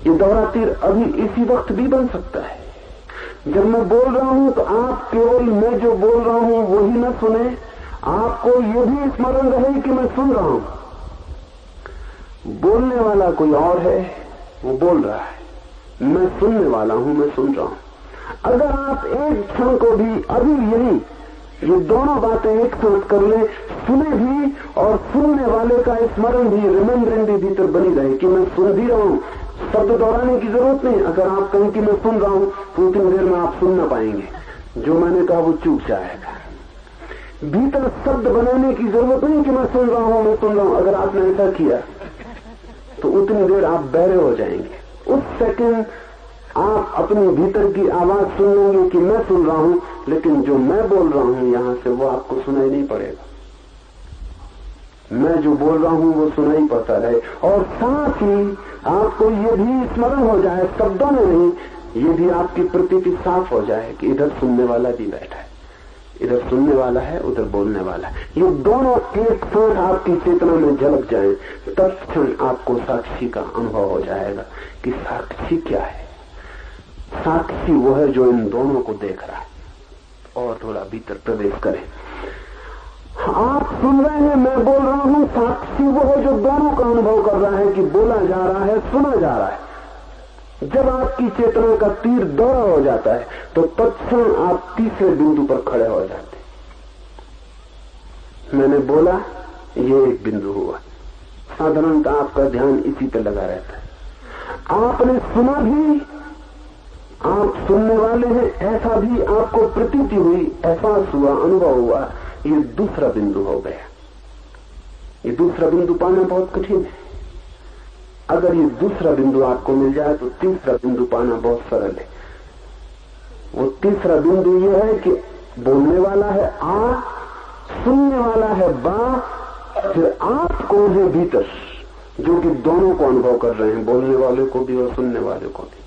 ये दोहरा तीर अभी इसी वक्त भी बन सकता है। जब मैं बोल रहा हूं तो आप केवल मैं जो बोल रहा हूं वही न सुने, आपको ये भी स्मरण रहे कि मैं सुन रहा हूं। बोलने वाला कोई और है, वो बोल रहा है, मैं सुनने वाला हूं, मैं सुन रहा हूं। अगर आप एक क्षण को भी अभी यही ये दोनों बातें एक साथ कर ले, सुने भी और सुनने वाले का स्मरण भी, रिमेम्बरिंग भी भीतर बनी रहे कि मैं सुन भी रहा हूं, शब्द दोहराने की जरूरत नहीं। अगर आप कहें कि मैं सुन रहा हूं तो उतनी देर में आप सुन ना पाएंगे, जो मैंने कहा वो चूक जाएगा। भीतर शब्द बनाने की जरूरत नहीं कि मैं सुन रहा हूं, मैं सुन रहा हूं। अगर आपने ऐसा किया तो उतनी देर आप बहरे हो जाएंगे। उस सेकंड आप अपनी भीतर की आवाज सुन लेंगे कि मैं सुन रहा हूं, लेकिन जो मैं बोल रहा हूं यहां से वो आपको सुनाई नहीं पड़ेगा। मैं जो बोल रहा हूं वो सुनाई पड़ता रहे, और साथ ही आपको ये भी स्मरण हो जाए, शब्दों में नहीं, ये भी आपकी प्रतीति साफ हो जाए कि इधर सुनने वाला भी बैठा है, इधर सुनने वाला है, उधर बोलने वाला है। ये दोनों एक साथ आपकी चेतना में झलक जाए, तत्क्षण आपको साक्षी का अनुभव हो जाएगा कि साक्षी क्या है। साक्षी वो है जो इन दोनों को देख रहा है। और थोड़ा भीतर प्रवेश करें। आप सुन रहे हैं, मैं बोल रहा हूं, साक्षी वो है जो दोनों का अनुभव कर रहा है कि बोला जा रहा है, सुना जा रहा है। जब आपकी चेतना का तीर दौड़ा हो जाता है तो तत्क्षण आप तीसरे बिंदु पर खड़े हो जाते। मैंने बोला, ये एक बिंदु हुआ। साधारणतः आपका ध्यान इसी पे लगा रहता है। आपने सुना भी, आप सुनने वाले हैं, ऐसा भी आपको प्रतीति हुई, एहसास हुआ, अनुभव हुआ, ये दूसरा बिंदु हो गया। ये दूसरा बिंदु पाना बहुत कठिन है। अगर ये दूसरा बिंदु आपको मिल जाए तो तीसरा बिंदु पाना बहुत सरल है। वो तीसरा बिंदु ये है कि बोलने वाला है आ, सुनने वाला है बा, फिर आप कौन है भीतर, जो कि दोनों को अनुभव कर रहे हैं, बोलने वाले को भी और सुनने वाले को भी।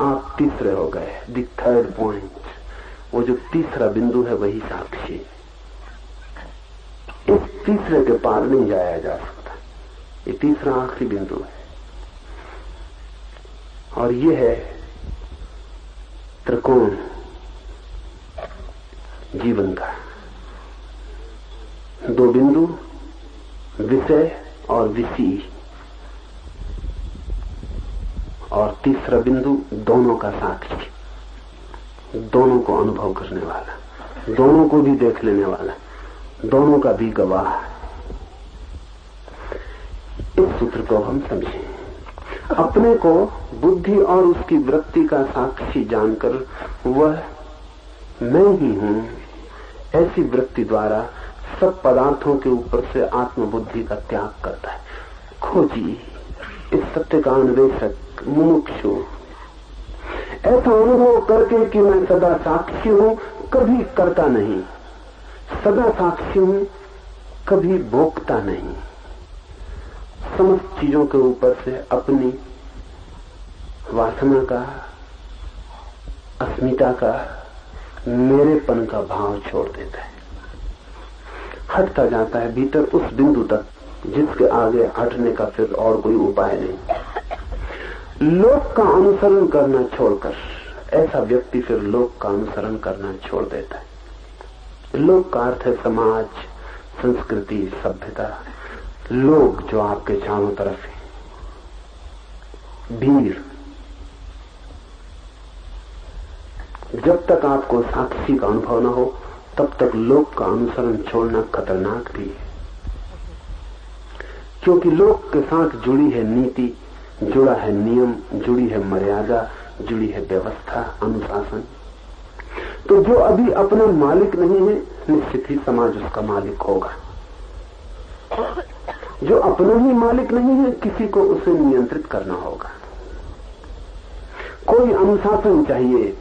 आप तीसरे हो गए, द थर्ड पॉइंट। वो जो तीसरा बिंदु है वही साक्षी। इस तीसरे के पार नहीं जाया जा सकता। ये तीसरा आखिरी बिंदु है और ये है त्रिकोण जीवन का। दो बिंदु, विषय और विषय, और तीसरा बिंदु दोनों का साक्षी, दोनों को अनुभव करने वाला, दोनों को भी देख लेने वाला, दोनों का भी गवाह। इस सूत्र को हम समझें। अपने को बुद्धि और उसकी वृत्ति का साक्षी जानकर वह मैं ही हूं, ऐसी वृत्ति द्वारा सब पदार्थों के ऊपर से आत्मबुद्धि का त्याग करता है। खोजी, इस सत्य का अन्वेषक, मुमुक्षु ऐसा अनुभव करके कि मैं सदा साक्षी हूं, कभी करता नहीं, सदा साक्षी हूं, कभी भोगता नहीं, समस्त चीजों के ऊपर से अपनी वासना का, अस्मिता का, मेरेपन का भाव छोड़ देता है, हटता जाता है भीतर उस बिंदु तक जिसके आगे हटने का फिर और कोई उपाय नहीं। लोक का अनुसरण करना छोड़कर ऐसा व्यक्ति फिर लोक का अनुसरण करना छोड़ देता है। लोक का अर्थ है समाज, संस्कृति, सभ्यता, लोग जो आपके चारों तरफ है, भीड़। जब तक आपको साक्षी का अनुभव न हो तब तक लोक का अनुसरण छोड़ना खतरनाक भी है, क्योंकि लोक के साथ जुड़ी है नीति, जुड़ा है नियम, जुड़ी है मर्यादा, जुड़ी है व्यवस्था, अनुशासन। तो जो अभी अपना मालिक नहीं है, निश्चित ही समाज उसका मालिक होगा। जो अपना ही मालिक नहीं है, किसी को उसे नियंत्रित करना होगा। कोई अनुशासन चाहिए,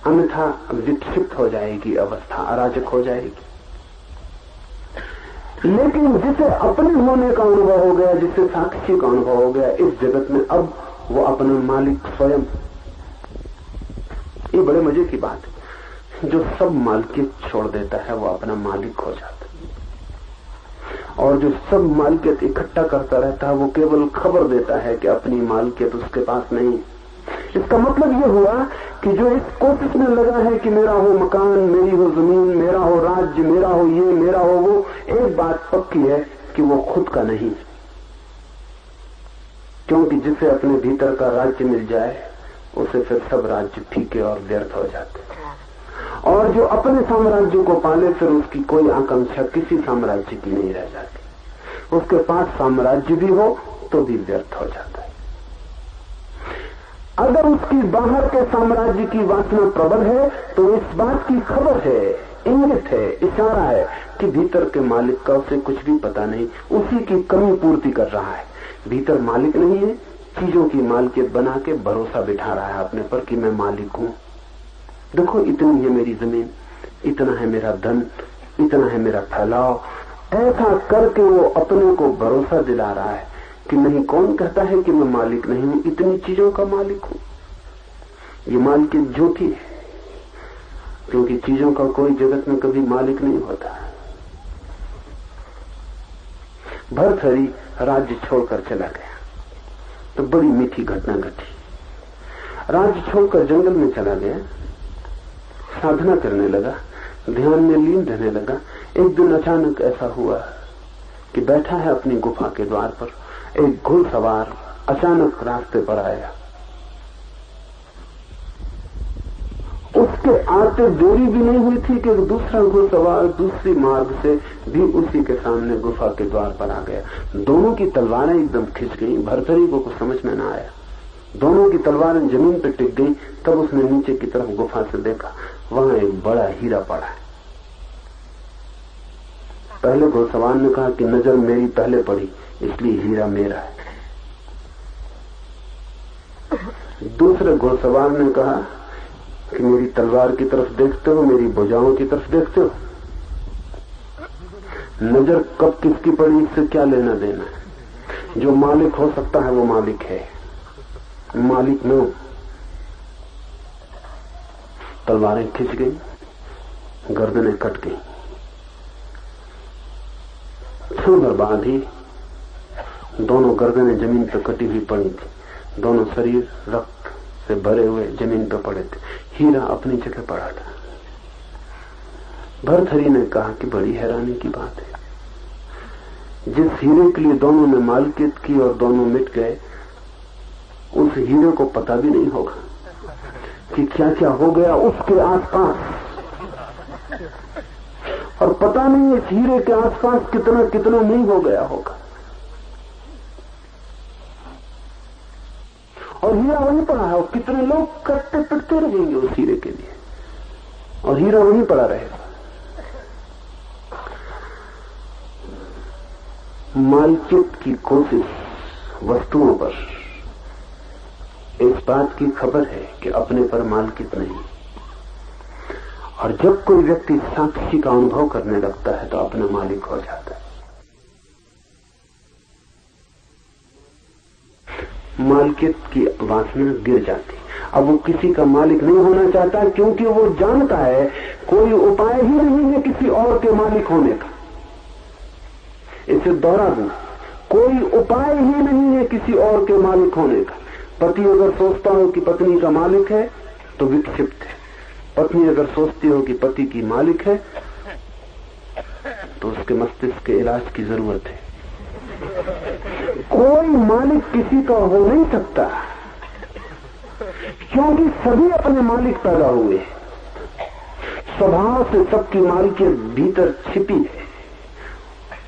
अन्यथा विक्षिप्त हो जाएगी अवस्था, अराजक हो जाएगी। लेकिन जिसे अपने होने का अनुभव हो गया, जिसे साक्षी का अनुभव हो गया इस जगत में, अब वो अपना मालिक स्वयं। ये बड़े मजे की बात है। जो सब मालिकियत छोड़ देता है वो अपना मालिक हो जाता है, और जो सब मालिकियत इकट्ठा करता रहता है वो केवल खबर देता है कि अपनी मालिकियत उसके पास नहीं। इसका मतलब ये हुआ कि जो इस कोशिश में लगा है कि मेरा हो मकान, मेरी हो जमीन, मेरा हो राज्य, मेरा हो ये, मेरा हो वो, एक बात पक्की है कि वो खुद का नहीं। क्योंकि जिसे अपने भीतर का राज्य मिल जाए उसे फिर सब राज्य फीके और व्यर्थ हो जाते, और जो अपने साम्राज्य को पाले फिर उसकी कोई आकांक्षा किसी साम्राज्य की नहीं रह जाती। उसके पास साम्राज्य भी हो तो भी व्यर्थ हो जाता है। अगर उसकी बाहर के साम्राज्य की वासना प्रबल है तो इस बात की खबर है, इंगित है, इशारा है कि भीतर के मालिक का उसे कुछ भी पता नहीं, उसी की कमी पूर्ति कर रहा है। भीतर मालिक नहीं है, चीजों की मालिकियत बना के भरोसा बिठा रहा है अपने पर कि मैं मालिक हूं। देखो इतनी है मेरी जमीन, इतना है मेरा धन, इतना है मेरा फैलाव। ऐसा करके वो अपने को भरोसा दिला रहा है कि नहीं, कौन कहता है कि मैं मालिक नहीं हूं, इतनी चीजों का मालिक हूं। ये मालिकियत झूठी है, क्योंकि चीजों का कोई जगत में कभी मालिक नहीं होता। भर्तृहरि राज्य छोड़कर चला गया तो बड़ी मीठी घटना घटी। राज्य छोड़कर जंगल में चला गया, साधना करने लगा, ध्यान में लीन रहने लगा। एक दिन अचानक ऐसा हुआ कि बैठा है अपनी गुफा के द्वार पर, एक घुड़सवार अचानक रास्ते पर आया। उसके आते देरी भी नहीं हुई थी कि दूसरा घुड़सवार दूसरी मार्ग से भी उसी के सामने गुफा के द्वार पर आ गया। दोनों की तलवारें एकदम खिंच गई। भर्तृहरि को कुछ समझ में न आया, दोनों की तलवारें जमीन पर टिक गई। तब उसने नीचे की तरफ गुफा से देखा, वहां एक बड़ा हीरा पड़ा है। पहले घुड़सवार ने कहा कि नजर मेरी पहले पड़ी, इसलिए हीरा मेरा है। दूसरे घुड़सवार ने कहा कि मेरी तलवार की तरफ देखते हो, मेरी भुजाओं की तरफ देखते हो? नजर कब किसकी पड़ी इससे क्या लेना देना है। जो मालिक हो सकता है वो मालिक है, मालिक न। तलवारें खिंच गई, गर्दनें कट गई। क्षण भर बाद ही दोनों गर्दनें जमीन पर कटी हुई पड़ी थी, दोनों शरीर रक्त से भरे हुए जमीन पर पड़े थे। हीरा अपनी जगह पड़ा था। भर्तहरि ने कहा कि बड़ी हैरानी की बात है, जिस हीरे के लिए दोनों ने मालकियत की और दोनों मिट गए, उस हीरे को पता भी नहीं होगा कि क्या क्या हो गया उसके आसपास, और पता नहीं इस हीरे के आसपास कितना कितना नहीं हो गया होगा। और हीरा वहीं पड़ा है, और कितने लोग कटते पिटते रहेंगे उस हीरे के लिए, और हीरा वहीं पड़ा रहेगा। मालकियत की कोशिश वस्तुओं पर इस बात की खबर है कि अपने पर मालकियत नहीं। और जब कोई व्यक्ति साक्षी का अनुभव करने लगता है तो अपना मालिक हो जाता है। मालकियत की वासना गिर जाती। अब वो किसी का मालिक नहीं होना चाहता, क्योंकि वो जानता है कोई उपाय ही नहीं है किसी और के मालिक होने का। इसे दोहरा दूं, कोई उपाय ही नहीं है किसी और के मालिक होने का। पति अगर सोचता हो कि पत्नी का मालिक है तो विक्षिप्त है, पत्नी अगर सोचती हो कि पति की मालिक है तो उसके मस्तिष्क के इलाज की जरूरत है। कोई मालिक किसी का हो नहीं सकता, क्योंकि सभी अपने मालिक पैदा हुए। स्वभाव से सबकी मालिकियत भीतर छिपी है,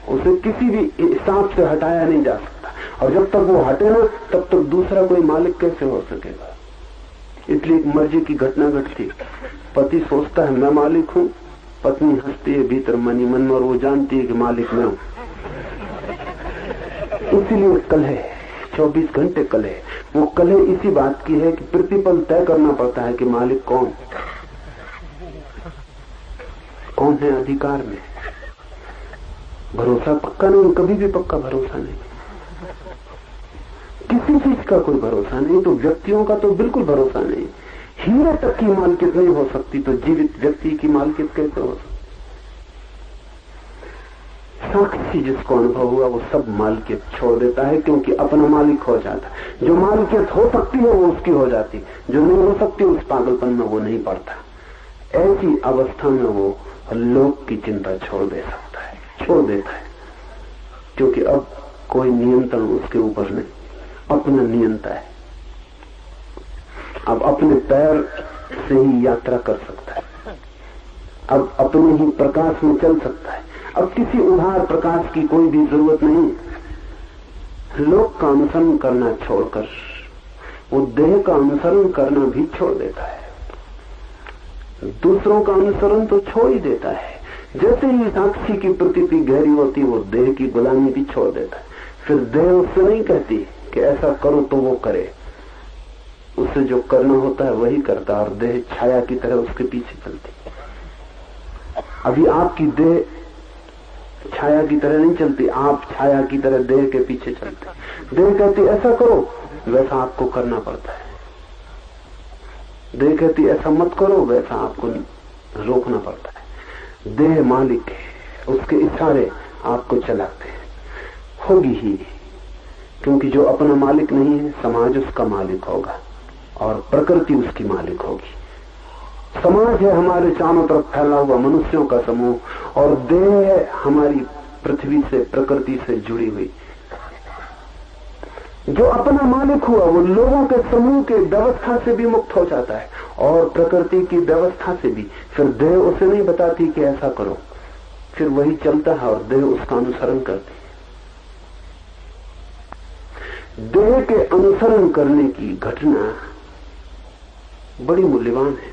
उसे किसी भी हिसाब से हटाया नहीं जा सकता। और जब तक वो हटे ना, तब तक दूसरा कोई मालिक कैसे हो सकेगा। इसलिए एक मर्जी की घटना घटती, पति सोचता है मैं मालिक हूं, पत्नी हंसती है भीतर मनी मन में, और वो जानती है कि मालिक मैं हूं। इसीलिए कलह, 24 घंटे कलह। वो कलह इसी बात की है कि प्रतिपल तय करना पड़ता है कि मालिक कौन है अधिकार में। भरोसा पक्का नहीं, कभी भी पक्का भरोसा नहीं, किसी चीज का कोई भरोसा नहीं। तो व्यक्तियों का तो बिल्कुल भरोसा नहीं। हीरे तक की मालकियत नहीं हो सकती तो जीवित व्यक्ति की मालकियत कैसे हो सकती। साक्षी जिसको अनुभव हुआ वो सब मालकियत छोड़ देता है, क्योंकि अपना मालिक हो जाता है। जो मालकियत हो सकती है वो उसकी हो जाती, जो नहीं हो सकती उस पागलपन में वो नहीं पड़ता। ऐसी अवस्था में वो लोक की चिंता छोड़ देता है, क्योंकि अब कोई नियंत्रण उसके ऊपर नहीं, अपना नियंता है। अब अपने पैर से ही यात्रा कर सकता है, अब अपने ही प्रकाश में चल सकता है। अब किसी उधार प्रकाश की कोई भी जरूरत नहीं। लोक का अनुसरण करना छोड़कर वो देह का अनुसरण करना भी छोड़ देता है, दूसरों का अनुसरण तो छोड़ ही देता है। जैसे ही साक्षी की प्रतीति गहरी होती वो देह की गुलामी भी छोड़ देता है। फिर देह उससे नहीं कहती कि ऐसा करो तो वो करे, उससे जो करना होता है वही करता, और देह छाया की तरह उसके पीछे चलती। अभी आपकी देह छाया की तरह नहीं चलती, आप छाया की तरह देह के पीछे चलते। देह कहती ऐसा करो, वैसा आपको करना पड़ता है। देह कहती ऐसा मत करो, वैसा आपको रोकना पड़ता है। देह मालिक है, उसके इशारे आपको चलाते हैं। होगी ही, क्योंकि जो अपना मालिक नहीं है समाज उसका मालिक होगा और प्रकृति उसकी मालिक होगी। समाज है हमारे चारों तरफ फैला हुआ मनुष्यों का समूह, और देह है हमारी पृथ्वी से प्रकृति से जुड़ी हुई। जो अपना मालिक हुआ वो लोगों के समूह के व्यवस्था से भी मुक्त हो जाता है और प्रकृति की व्यवस्था से भी। फिर देह उसे नहीं बताती कि ऐसा करो, फिर वही चलता है और देह उसका अनुसरण करती है। देह के अनुसरण करने की घटना बड़ी मूल्यवान है।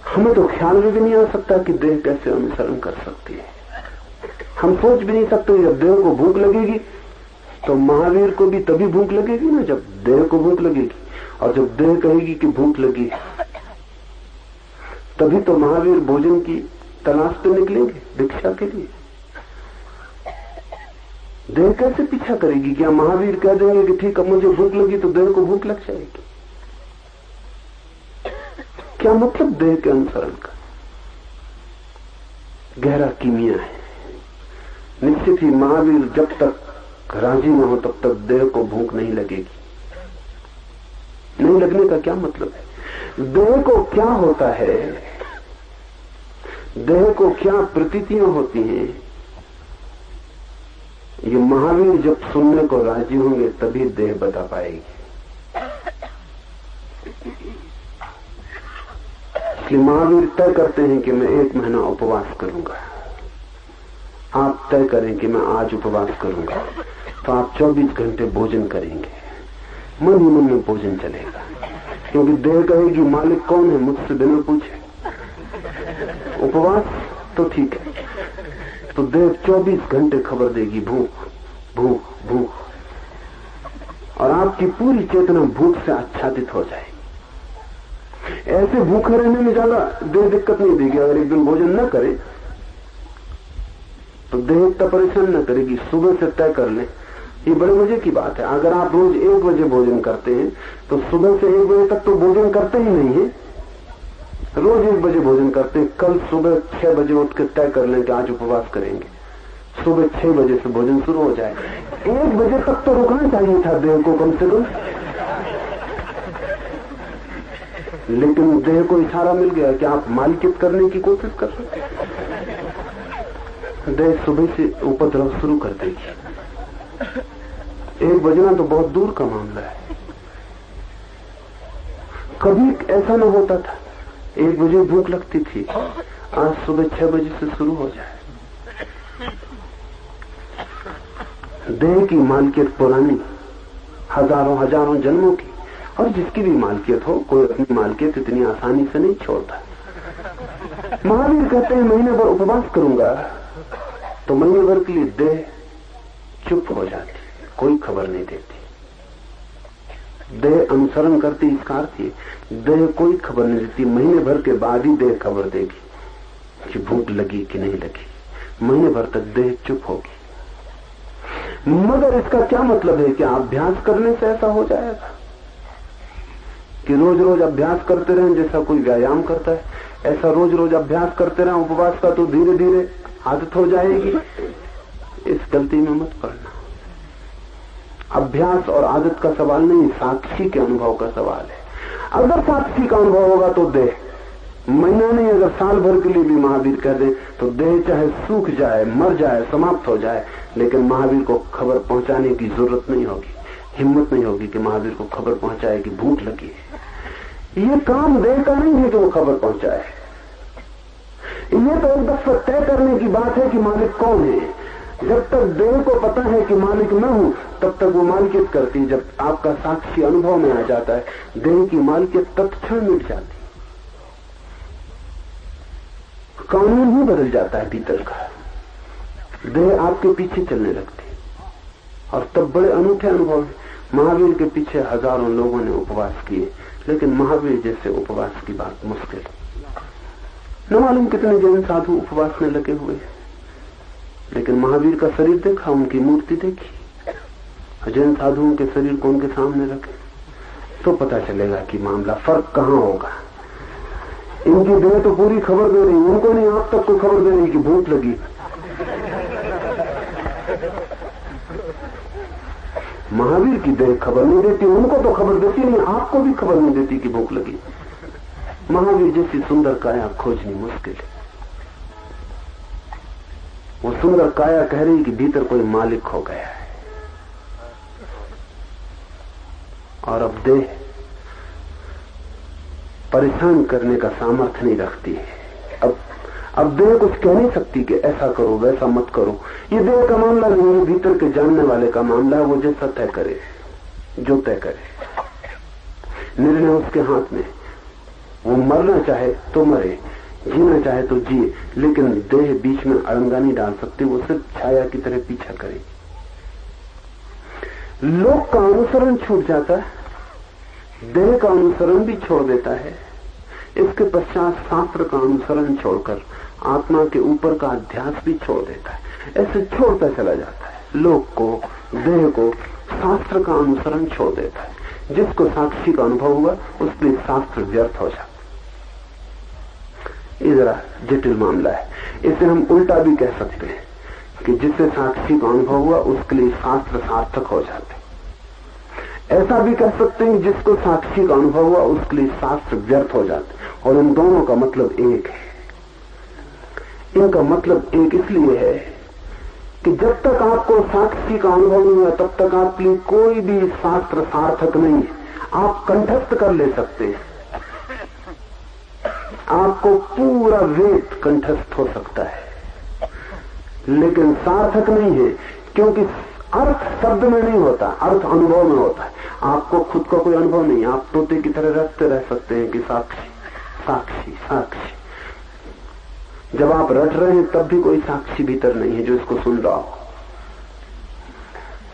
हमें तो ख्याल में भी नहीं आ सकता कि देह कैसे अनुसरण कर सकती है। हम सोच भी नहीं सकते जब देह को भूख लगेगी तो महावीर को भी तभी भूख लगेगी ना जब देह को भूख लगेगी, और जब देह कहेगी कि भूख लगी तभी तो महावीर भोजन की तलाश पे निकलेंगे भिक्षा के लिए। देह कैसे पीछा करेगी? क्या महावीर कह देंगे कि ठीक है मुझे भूख लगी तो देह को भूख लग जाएगी? क्या मतलब देह के अनुसरण का? गहरा कीमिया है। निश्चित ही महावीर जब तक राजी न हो तब तक देह को भूख नहीं लगेगी। नहीं लगने का क्या मतलब है? देह को क्या होता है, देह को क्या प्रतीतियां होती हैं, ये महावीर जब सुनने को राजी होंगे तभी देह बता पाएगी। इसलिए महावीर तय करते हैं कि मैं 1 महीना उपवास करूंगा। आप तय करें कि मैं आज उपवास करूंगा, तो आप 24 घंटे भोजन करेंगे। मन ही मन में भोजन चलेगा, क्योंकि देह कहेगी मालिक कौन है मुझसे बिना पूछे। उपवास तो ठीक है, तो देह 24 घंटे खबर देगी भूख भूख भूख, और आपकी पूरी चेतना भूख से आच्छादित हो जाएगी। ऐसे भूखे रहने में ज्यादा देह दिक्कत नहीं देगी। अगर एक दिन भोजन न करे तो देह इतना परेशान न करेगी। सुबह से तय कर ले, ये बड़े मजे की बात है। अगर आप रोज 1 बजे भोजन करते हैं तो सुबह से 1 बजे तक तो भोजन करते ही नहीं है। रोज 1 बजे भोजन करते हैं, कल सुबह 6 बजे उठ के तय कर लें कि आज उपवास करेंगे। सुबह 6 बजे से भोजन शुरू हो जाए। 1 बजे तक तो रुकना चाहिए था देह को कम से कम, लेकिन देह को इशारा मिल गया कि आप मालिकियत करने की कोशिश कर सकते। देह सुबह से उपद्रव शुरू कर देगी। 1 बजना तो बहुत दूर का मामला है। कभी ऐसा न होता था 1 बजे भूख लगती थी, आज सुबह 6 बजे से शुरू हो जाए। देह की मालिकियत पुरानी, हजारों हजारों जन्मों की, और जिसकी भी मालिकियत हो, कोई अपनी मालिकियत इतनी आसानी से नहीं छोड़ता। महावीर कहते हैं महीने भर उपवास करूंगा, तो महीने भर के लिए देह चुप हो जाती, कोई खबर नहीं देती। देह अनुसरण करती, इसका अर्थ है देह कोई खबर नहीं देती। महीने भर के बाद ही देह खबर देगी कि भूख लगी कि नहीं लगी। महीने भर तक देह चुप होगी। मगर इसका क्या मतलब है? कि अभ्यास करने से ऐसा हो जाएगा कि रोज रोज अभ्यास करते रहें, जैसा कोई व्यायाम करता है ऐसा रोज रोज अभ्यास करते रहें उपवास का, तो धीरे धीरे आदत हो जाएगी। इस गलती में मत पड़ना। अभ्यास और आदत का सवाल नहीं, साक्षी के अनुभव का सवाल है। अगर साक्षी का अनुभव होगा तो देह महीना नहीं, अगर साल भर के लिए भी महावीर कह दे तो देह चाहे सूख जाए, मर जाए, समाप्त हो जाए, लेकिन महावीर को खबर पहुंचाने की जरूरत नहीं होगी, हिम्मत नहीं होगी कि महावीर को खबर पहुंचाए कि भूख लगी है। ये काम देह का नहीं है कि वो खबर पहुंचाए। ये तो एक दफा तय करने की बात है कि मालिक कौन है। जब तक देह को पता है कि मालिक मैं हूं, तब तक वो मालिकियत करती है। जब आपका साक्षी अनुभव में आ जाता है, देह की मालिकियत तत्क्षण मिट जाती, कानून ही बदल जाता है भीतर का। देह आपके पीछे चलने लगती, और तब बड़े अनूठे अनुभव है। महावीर के पीछे हजारों लोगों ने उपवास किए, लेकिन महावीर जैसे उपवास की बात मुश्किल। न मालूम कितने जैन साधु उपवास में लगे हुए, लेकिन महावीर का शरीर देखा, उनकी मूर्ति देखी। जैन साधुओं के शरीर को उनके सामने रखे तो पता चलेगा कि मामला फर्क कहां होगा। इनकी देह तो पूरी खबर दे रही, उनको नहीं आप तक को खबर दे रही कि भूख लगी। महावीर की देह खबर नहीं देती, उनको तो खबर देती नहीं, आपको भी खबर नहीं देती कि भूख लगी। महावीर जैसी सुंदर काया खोजनी मुश्किल है। वो सुंदर काया कह रही कि भीतर कोई मालिक हो गया है, और अब देह परेशान करने का सामर्थ्य नहीं रखती है। अब देह कुछ कह नहीं सकती कि ऐसा करो वैसा मत करो। ये देह का मामला नहीं है, भीतर के जानने वाले का मामला है। वो जैसा तय करे, जो तय करे, निर्णय उसके हाथ में। वो मरना चाहे तो मरे, जीना चाहे तो जिए, लेकिन देह बीच में अड़ंगा नहीं डाल सकती। वो सिर्फ छाया की तरह पीछा करे। लोक का अनुसरण छूट जाता है, देह का अनुसरण भी छोड़ देता है। इसके पश्चात शास्त्र का अनुसरण छोड़कर आत्मा के ऊपर का अध्यास भी छोड़ देता है। ऐसे छोड़ता चला जाता है, लोक को, देह को, शास्त्र का अनुसरण छोड़ देता है। जिसको साक्षी का अनुभव हुआ उसके लिए शास्त्र व्यर्थ हो जाता। ये जरा जटिल मामला है। इसे हम उल्टा भी कह सकते हैं कि जिससे साक्षी का अनुभव हुआ उसके लिए शास्त्र सार्थक हो जाते। ऐसा भी कह सकते हैं जिसको साक्षी का अनुभव हुआ उसके लिए शास्त्र व्यर्थ हो जाते। और इन दोनों का मतलब एक है। इनका मतलब एक इसलिए है कि जब तक आपको साक्षी का अनुभव नहीं हुआ तब तक आपके लिए कोई भी शास्त्र सार्थक नहीं है। आप कंठस्थ कर ले सकते हैं, आपको पूरा वेद कंठस्थ हो सकता है, लेकिन सार्थक नहीं है, क्योंकि अर्थ शब्द में नहीं होता, अर्थ अनुभव में होता है। आपको खुद का कोई अनुभव नहीं, आप तोते की तरह रटते रह सकते हैं कि साक्षी साक्षी साक्षी। जब आप रट रहे हैं तब भी कोई साक्षी भीतर नहीं है जो इसको सुन रहा हो।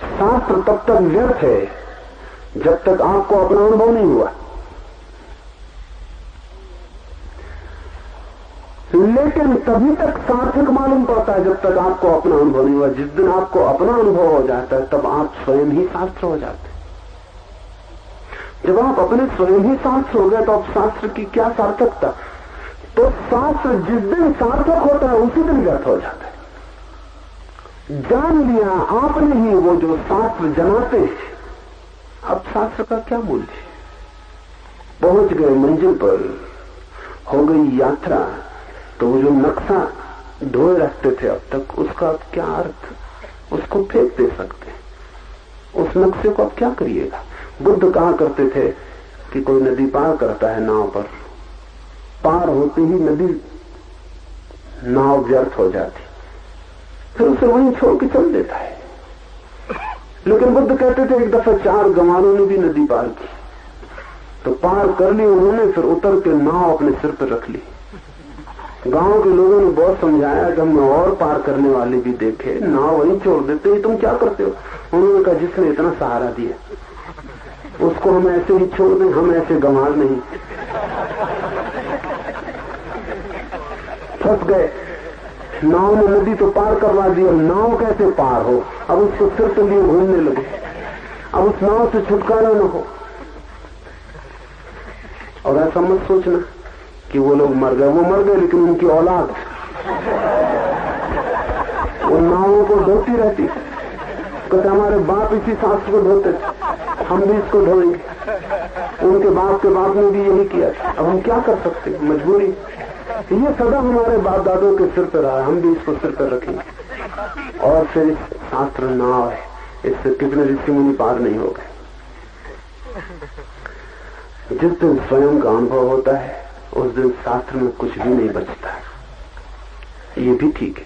शास्त्र तब तक व्यर्थ है जब तक आपको अपना अनुभव नहीं हुआ, लेकिन तभी तक सार्थक मालूम पड़ता है जब तक आपको अपना अनुभव नहीं हुआ। जिस दिन आपको अपना अनुभव हो जाता है तब आप स्वयं ही शास्त्र हो जाते हैं। जब आप अपने स्वयं ही शास्त्र हो गए तो अब शास्त्र की क्या सार्थकता। तो शास्त्र जिस दिन सार्थक होता है उसी दिन व्यर्थ हो जाता है। जान लिया आपने ही वो जो शास्त्र जनाते हैं, अब शास्त्र का क्या मूल्य। पहुंच गए मंजिल पर, हो गई यात्रा, तो वो जो नक्शा ढोए रखते थे अब तक, उसका अब क्या अर्थ। उसको फेंक दे सकते, उस नक्शे को अब क्या करिएगा। बुद्ध कहा करते थे कि कोई नदी पार करता है नाव पर, पार होते ही नदी नाव व्यर्थ हो जाती, फिर उसे वहीं छोड़ के चल देता है। लेकिन बुद्ध कहते थे एक दफा 4 गंवारों ने भी नदी पार की, तो पार कर ली उन्होंने, फिर उतर के नाव अपने सिर पर रख ली। गांव के लोगों ने बहुत समझाया कि हमने और पार करने वाले भी देखे, नाव वहीं छोड़ देते हैं, तुम क्या करते हो। उन्होंने कहा जिसने इतना सहारा दिया उसको हम ऐसे ही छोड़ दें, हम ऐसे गंवार नहीं। फंस गए, नाव ने नदी तो पार करवा दी, अब नाव कैसे पार हो। अब उसको सिर पे लिए घूमने लगे, अब उस नाव से छुटकारा न हो। और ऐसा मत सोचना कि वो लोग मर गए, वो मर गए लेकिन उनकी औलाद वो नावों को धोती रहती। कहते हमारे बाप इसी शास्त्र को धोते थे, हम भी इसको धोएंगे। उनके बाप के बाप ने भी यही किया था। अब हम क्या कर सकते, मजबूरी। ये सदा हमारे बाप दादों के सिर पर रहा, हम भी इसको सिर पर रखेंगे। और फिर शास्त्र नाव है, इससे कितने ऋषि मुनि पार नहीं हो गए। जिस दिन स्वयं का अनुभव होता है उस दिन शास्त्र में कुछ भी नहीं बचता। ये भी ठीक है।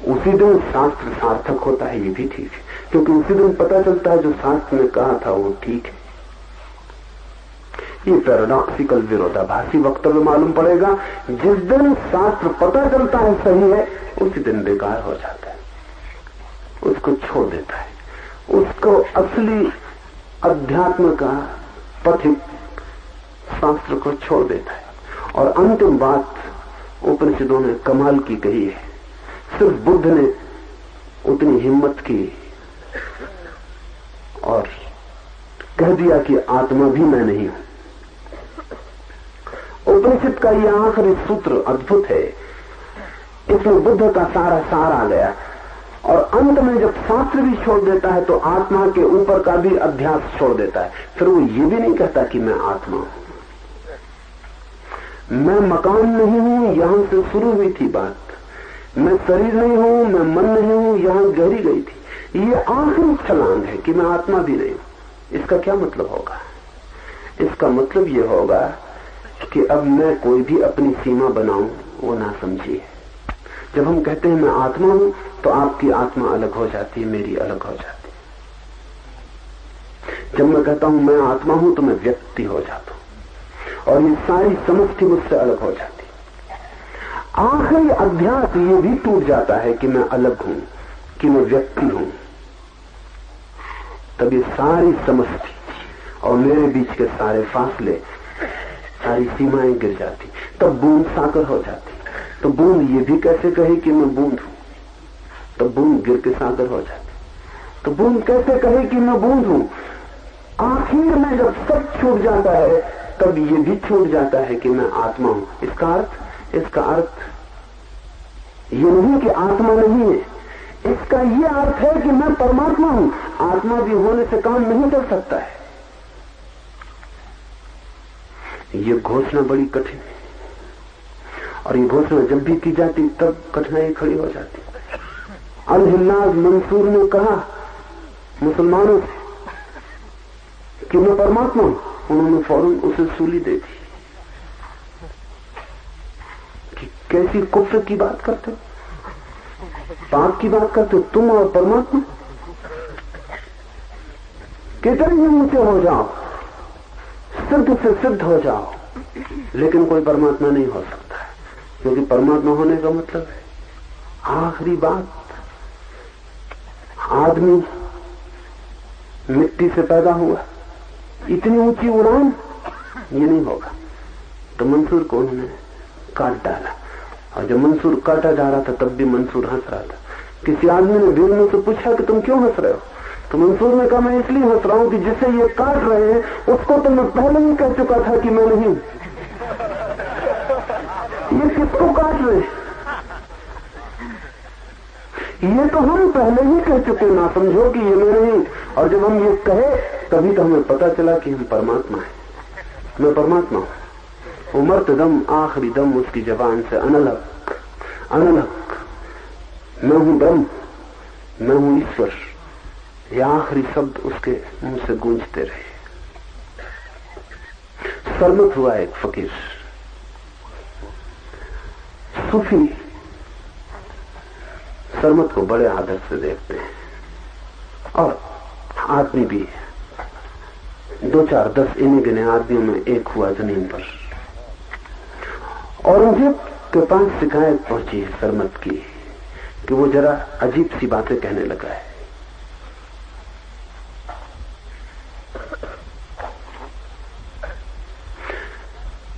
उसी दिन शास्त्र सार्थक होता है, ये भी ठीक है, क्योंकि उसी दिन पता चलता है जो शास्त्र ने कहा था वो ठीक है। ये पैराडॉक्सिकल विरोधाभासी वक्तव्य मालूम पड़ेगा। जिस दिन शास्त्र पता चलता है सही है उसी दिन बेकार हो जाता है, उसको छोड़ देता है, उसको असली अध्यात्म का पथिक शास्त्र को छोड़ देता है। और अंतिम बात उपनिषदों ने कमाल की कही है, सिर्फ बुद्ध ने उतनी हिम्मत की और कह दिया कि आत्मा भी मैं नहीं हूं। उपनिषद का यह आखिरी सूत्र अद्भुत है, इसमें बुद्ध का सारा सार आ गया। और अंत में जब शास्त्र भी छोड़ देता है तो आत्मा के ऊपर का भी अध्यास छोड़ देता है। फिर वो ये भी नहीं कहता कि मैं आत्मा हूं, मैं मकान नहीं हूं, यहां से शुरू हुई थी बात। मैं शरीर नहीं हूं, मैं मन नहीं हूं, यहां गहरी गई थी। ये आखिरी छलांग है कि मैं आत्मा भी नहीं हूं। इसका क्या मतलब होगा? इसका मतलब ये होगा कि अब मैं कोई भी अपनी सीमा बनाऊं वो ना समझिए। जब हम कहते हैं मैं आत्मा हूं तो आपकी आत्मा अलग हो जाती है, मेरी अलग हो जाती है। जब मैं कहता हूं मैं आत्मा हूं तो मैं व्यक्ति हो जाता हूं और ये सारी समष्टि मुझसे अलग हो जाती है। आखिरी अध्यास ये भी टूट जाता है कि मैं अलग हूं, कि मैं व्यक्ति हूं। तब ये सारी समष्टि और मेरे बीच के सारे फासले, सारी सीमाएं गिर जाती। तब बूंद सागर हो जाती। तो बूंद ये भी कैसे कहे कि मैं बूंद हूं, तब बूंद गिर के सागर हो जाती। तो बूंद कैसे कहे कि मैं बूंद हूं। आखिर में जब सब छूट जाता है तब ये भी छूट जाता है कि मैं आत्मा हूं। इसका अर्थ ये नहीं कि आत्मा नहीं है, इसका ये अर्थ है कि मैं परमात्मा हूं। आत्मा भी होने से काम नहीं चल सकता है। ये घोषणा बड़ी कठिन है, और ये घोषणा जब भी की जाती तब कठिनाई खड़ी हो जाती। अल-हिल्लाज मंसूर ने कहा मुसलमानों से कि मैं परमात्मा हूं, उन्होंने फौरन उसे सूली दे दी कि कैसी कुफ्र की बात करते हो, पाप की बात करते हो तुम और परमात्मा। कितने ही ऊंचे हो जाओ, सिद्ध से सिद्ध हो जाओ, लेकिन कोई परमात्मा नहीं हो सकता है, क्योंकि परमात्मा होने का मतलब है आखिरी बात। आदमी मिट्टी से पैदा हुआ, इतनी ऊंची उड़ान ये नहीं होगा। तो मंसूर को उन्होंने काट डाला, और जब मंसूर काटा जा रहा था तब भी मंसूर हंस रहा था। किसी आदमी ने भीड़ में से पूछा कि तुम क्यों हंस रहे हो, तो मंसूर ने कहा मैं इसलिए हंस रहा हूं कि जिसे ये काट रहे हैं उसको तो मैं पहले ही कह चुका था कि मैं नहीं। ये किसको काट रहे, ये तो हम पहले ही कह चुके, ना समझो कि ये मैं नहीं। और जब हम ये कहे तभी तो हमें पता चला कि हम परमात्मा हैं। मैं परमात्मा हूं। उमर दम आखिरी दम उसकी जबान से अनलक अनलक, मैं हूं ब्रह्म, मैं हूं ईश्वर, ये आखिरी शब्द उसके मुंह से गूंजते रहे। सरमत हुआ एक फकीर, सूफी सरमत को बड़े आदर से देखते हैं, और आदमी भी 2, 4, 10 इन्हीं गिने आदमियों में एक हुआ जमीन पर। औरंगजेब के पास शिकायत पहुंची सरमत की कि वो जरा अजीब सी बातें कहने लगा है।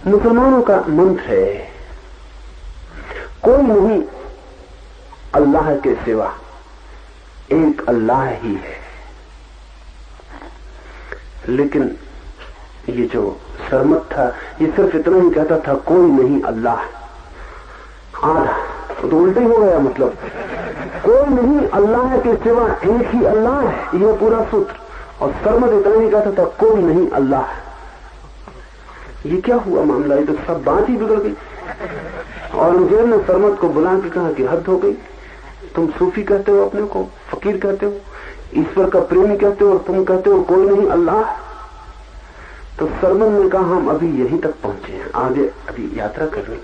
मुसलमानों का मंत्र है कोई नहीं अल्लाह के सिवा, एक अल्लाह ही है। लेकिन ये जो सरमत था ये सिर्फ इतना ही कहता था कोई नहीं अल्लाह, आधा तो उल्टे हो गया। मतलब कोई नहीं अल्लाह के सिवा, एक ही अल्लाह है, ये पूरा सूत्र। और सरमत इतना ही कहता था कोई नहीं अल्लाह। ये क्या हुआ मामला, ये तो सब बात ही बिगड़ गई। औरंगजेब ने सरमत को बुला के कहा कि हद हो गई, तुम सूफी कहते हो अपने को, फकीर कहते हो, ईश्वर का प्रेमी कहते हो, और तुम कहते हो कोई नहीं अल्लाह। तो सरमत ने कहा हम अभी यहीं तक पहुंचे हैं, आगे अभी यात्रा करनी।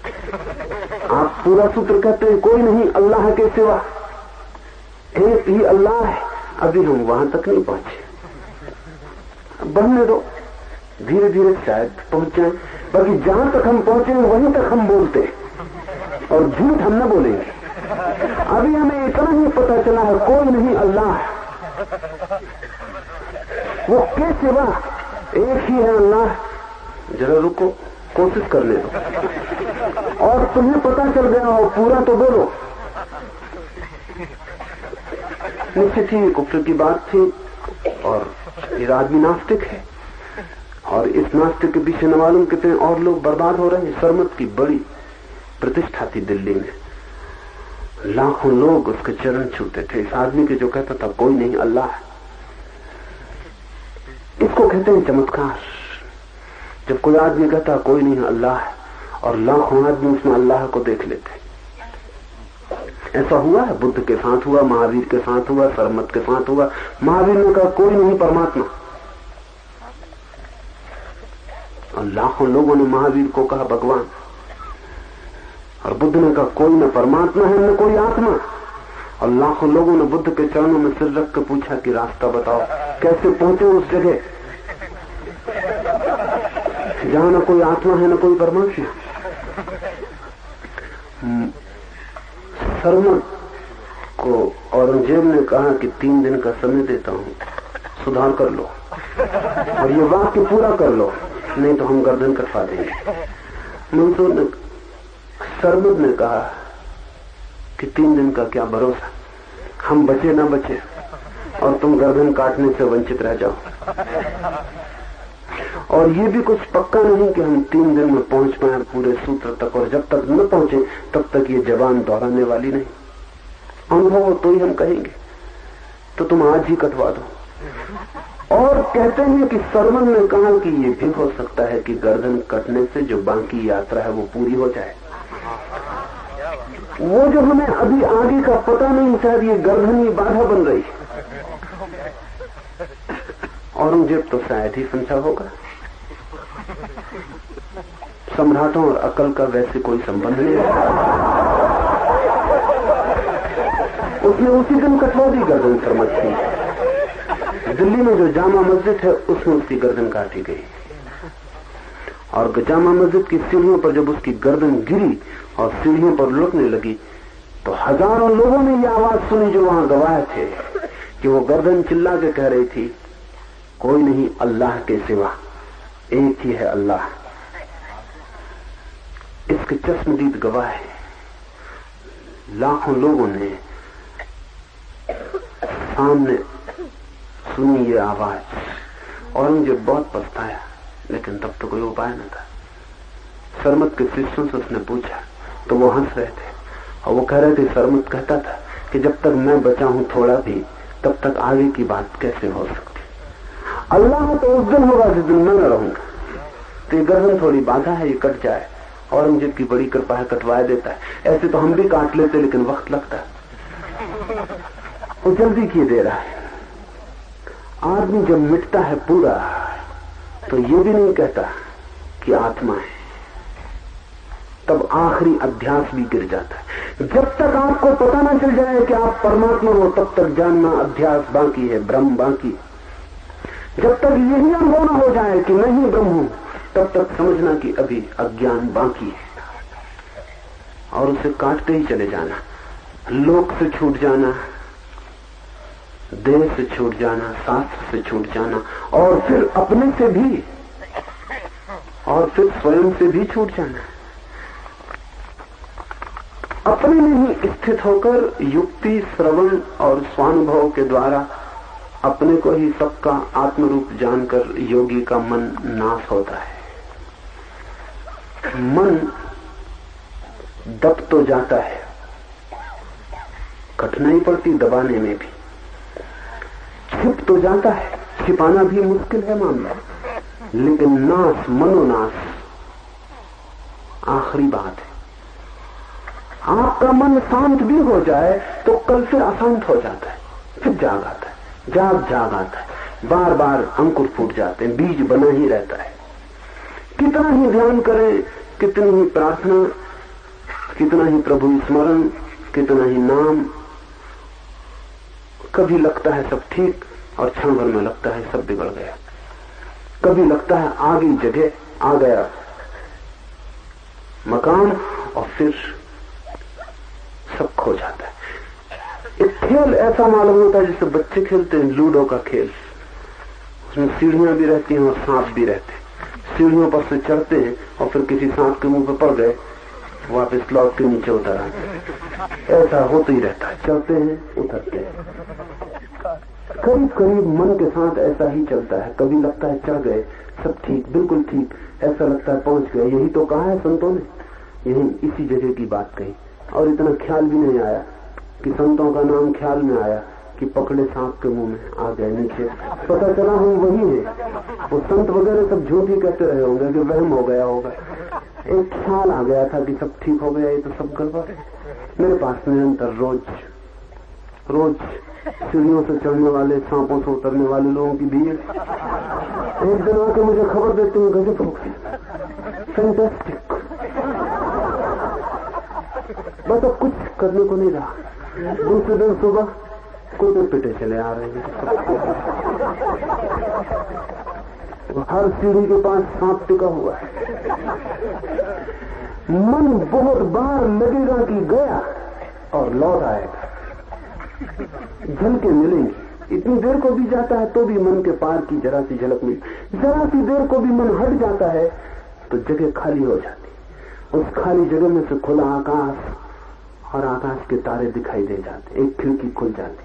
आप पूरा सूत्र कहते हैं कोई नहीं अल्लाह के सिवा, एक ही अल्लाह है, अभी हम वहां तक नहीं पहुंचे, बढ़ने दो, धीरे धीरे शायद पहुंच जाए। बाकी जहां तक हम पहुंचे वहीं तक हम बोलते, और झूठ हम न बोलेंगे। अभी हमें इतना ही पता चला है कोई नहीं अल्लाह, वो के सिवा एक ही है अल्लाह। जरा रुको, कोशिश करने दो, और तुम्हें पता चल गया हो पूरा तो बोलो। निश्चित ही कुफ्र की बात थी, और ये आदमी नास्तिक है, और इस नास्तिक के पीछे न मालूम कितने और लोग बर्बाद हो रहे हैं। सरमत की बड़ी प्रतिष्ठा थी दिल्ली में, लाखों लोग उसके चरण छूते थे इस आदमी के जो कहता था कोई नहीं अल्लाह। इसको कहते हैं चमत्कार, जब कोई आदमी कहता कोई नहीं अल्लाह और लाखों आदमी उसमें अल्लाह को देख लेते। ऐसा हुआ है, बुद्ध के साथ हुआ, महावीर के साथ हुआ, सरमत के साथ हुआ। महावीर ने कहा कोई नहीं परमात्मा, और लाखों लोगों ने महावीर को कहा भगवान, और बुद्ध ने कहा कोई न परमात्मा है न कोई आत्मा। और लाखों लोगों ने बुद्ध के चरणों में सिर रख कर पूछा कि रास्ता बताओ, कैसे पहुंचे उस जगह जहां न कोई आत्मा है न कोई परमात्मा। सरमत को औरंगजेब ने कहा कि 3 दिन का समय देता हूं, सुधार कर लो और ये वाक्य पूरा कर लो, नहीं तो हम गर्दन कटवा देंगे। मंसूर ने, सरमद ने कहा कि 3 दिन का क्या भरोसा, हम बचे ना बचे और तुम गर्दन काटने से वंचित रह जाओ। और ये भी कुछ पक्का नहीं कि हम 3 दिन में पहुंच पाए पूरे सूत्र तक, और जब तक न पहुंचे तब तक ये जबान दोहराने वाली नहीं। अनुभव तो ही हम कहेंगे, तो तुम आज ही कटवा दो। और कहते हैं कि सरमन ने कहा कि ये भी हो सकता है कि गर्दन कटने से जो बाकी यात्रा है वो पूरी हो जाए। वो जो हमें अभी आगे का पता नहीं, शायद ये गर्दन ही बाधा बन रही। औरंगजेब तो शायद ही समझा होगा। सम्राटों और अकल का वैसे कोई संबंध नहीं है। उसने उसी दिन कटवा दी गर्दन सरमद की। दिल्ली में जो जामा मस्जिद है उसमें उसकी गर्दन काटी गई, और जामा मस्जिद की सीढ़ियों पर जब उसकी गर्दन गिरी और सीढ़ियों पर लुटने लगी तो हजारों लोगों ने यह आवाज सुनी जो वहां गवाह थे कि वो गर्दन चिल्ला के कह रही थी, कोई नहीं अल्लाह के सिवा, एक ही है अल्लाह। इसके चश्मदीद गवाह है। लाखों लोगों ने सामने सुनी ये आवाज। औरंगजेब बहुत पछताया, लेकिन तब तो कोई उपाय न था। सरमद के शिष्यों से उसने पूछा तो वो हंस रहे थे और वो कह रहे थे, सरमद कहता था कि जब तक मैं बचा हूं थोड़ा भी, तब तक आगे की बात कैसे हो सकती। अल्लाह तो उस दिन होगा जिस दिन मैं न रहूंगा। तो ये गर्दन थोड़ी बाधा है, ये कट जाए। औरंगजेब की बड़ी कृपा है, कटवा देता है। ऐसे तो हम भी काट लेते, लेकिन वक्त लगता है। वो जल्दी किए दे रहा है। आदमी जब मिटता है पूरा तो ये भी नहीं कहता कि आत्मा है, तब आखिरी अध्यास भी गिर जाता है। जब तक आपको पता ना चल जाए कि आप परमात्मा हो, तब तक जानना अध्यास बाकी है, ब्रह्म बाकी। जब तक यही अनुभव न हो जाए कि मैं ही ब्रह्म हूं, तब तक समझना कि अभी अज्ञान बाकी है, और उसे काटते ही चले जाना। लोक से छूट जाना, देह से छूट जाना, शास्त्र से छूट जाना, और फिर अपने से भी, और फिर स्वयं से भी छूट जाना। अपने में ही स्थित होकर युक्ति, श्रवण और स्वानुभव के द्वारा अपने को ही सबका आत्मरूप जानकर योगी का मन नाश होता है। मन दब तो जाता है, कठिनाई पड़ती दबाने में भी, छिप तो जाता है, छिपाना भी मुश्किल है मामला, लेकिन नाश, मनोनाश आखिरी बात है। आपका मन शांत भी हो जाए तो कल फिर अशांत हो जाता है, फिर जाग आता है, जाग आता है, बार बार अंकुर फूट जाते हैं, बीज बना ही रहता है। कितना ही ध्यान करें, कितनी ही प्रार्थना, कितना ही प्रभु स्मरण, कितना ही नाम, कभी लगता है सब ठीक और क्षण भर में लगता है सब बिगड़ गया। कभी लगता है आ गई जगह, आ गया मकान, और फिर सब खो जाता है। एक खेल ऐसा मालूम होता है जैसे बच्चे खेलते हैं लूडो का खेल। उसमें सीढ़ियां भी रहती हैं और सांप भी रहते हैं। सीढ़ियों पर से चढ़ते हैं और फिर किसी सांप के मुंह पे पड़ गए, वापस लौट के नीचे उतर आते। ऐसा होता ही रहता है, चलते हैं उतरते हैं। करीब करीब मन के साथ ऐसा ही चलता है। कभी लगता है चढ़ गए, सब ठीक, बिल्कुल ठीक, ऐसा लगता है पहुंच गए। यही तो कहा है संतों ने, यही इसी जगह की बात कही। और इतना ख्याल भी नहीं आया कि संतों का नाम ख्याल में आया कि पकड़े सांप के मुंह में आ गए नीचे, पता चला हम वही है। वो संत वगैरह सब झूठ ही कहते रहे होंगे कि वहम हो गया होगा। एक ख्याल आ गया था कि सब ठीक हो गया, ये तो सब गड़बड़ है। मेरे पास निरंतर रोज सीढ़ियों से चढ़ने वाले, सांपों से उतरने वाले लोगों की भीड़। एक दिन आके मुझे खबर देते हैं गजब हो गई, फैंटास्टिक। बस अब कुछ करने को नहीं रहा। दूसरे दिन सुबह कुत्ते पिटे चले आ रहे हैं, हर सीढ़ी के पास सांप टिका हुआ है। मन बहुत बार लगेगा कि गया और लौट आएगा, झलके मिलेंगी, इतनी देर को भी जाता है तो भी मन के पार की जरा सी झलक मिली। जरा सी देर को भी मन हट जाता है तो जगह खाली हो जाती। उस खाली जगह में से खुला आकाश और आकाश के तारे दिखाई दे जाते, एक खिड़की खुल जाती।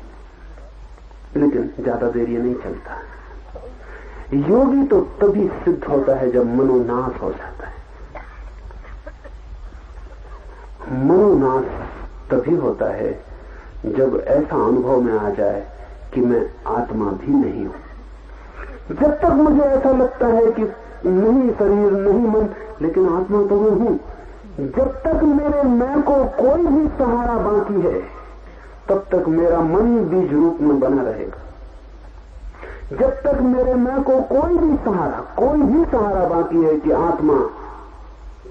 लेकिन ज्यादा देर ये नहीं चलता। योगी तो तभी सिद्ध होता है जब मनोनाश हो जाता है। मनोनाश तभी होता है जब ऐसा अनुभव में आ जाए कि मैं आत्मा भी नहीं हूं। जब तक मुझे ऐसा लगता है कि नहीं शरीर नहीं मन, लेकिन आत्मा तो मैं हूं, जब तक मेरे मैं को कोई भी सहारा बाकी है तब तक मेरा मन बीज रूप में बना रहेगा। जब तक मेरे मैं को कोई भी सहारा बाकी है कि आत्मा,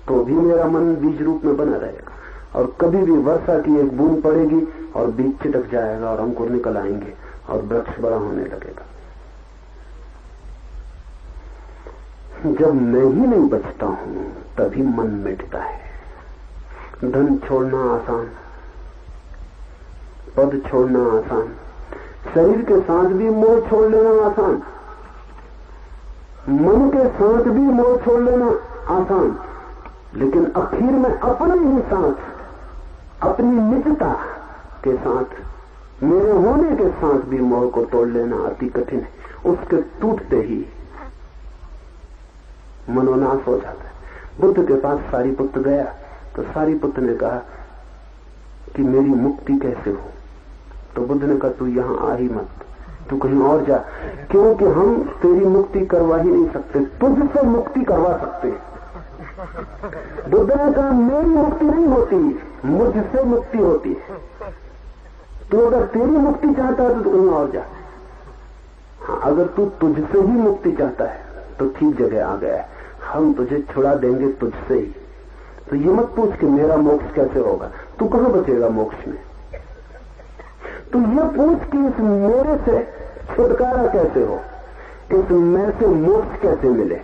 तो भी मेरा मन बीज रूप में बना रहेगा। और कभी भी वर्षा की एक बूंद पड़ेगी और बीज चिटक जाएगा और अंकुर निकल आएंगे और वृक्ष बड़ा होने लगेगा। जब मैं ही नहीं बचता हूं तभी मन मिटता है। धन छोड़ना आसान, पद छोड़ना आसान, शरीर के साथ भी मोह छोड़ लेना आसान, मन के साथ भी मोह छोड़ लेना आसान, लेकिन आखिर में अपने ही साथ, अपनी निजता के साथ, मेरे होने के साथ भी मोह को तोड़ लेना अति कठिन है। उसके टूटते ही मनोनाश हो जाता है। बुद्ध के पास सारीपुत्र गया तो सारीपुत्र ने कहा कि मेरी मुक्ति कैसे हो? तो बुद्ध ने कहा तू यहां आ ही मत, तू कहीं और जा, क्योंकि हम तेरी मुक्ति करवा ही नहीं सकते, तुझसे मुक्ति करवा सकते। बुद्ध ने कहा मेरी मुक्ति नहीं होती, मुझसे मुक्ति होती है। तो अगर तेरी मुक्ति चाहता है तो तू कहीं और जा। हाँ, अगर तू तुझसे ही मुक्ति चाहता है तो ठीक जगह आ गया है, हम तुझे छुड़ा देंगे तुझसे ही। तो ये मत पूछ कि मेरा मोक्ष कैसे होगा, तू कहां बचेगा मोक्ष में। तू ये पूछ कि इस मेरे से छुटकारा कैसे हो, इस मैं से मोक्ष कैसे मिले।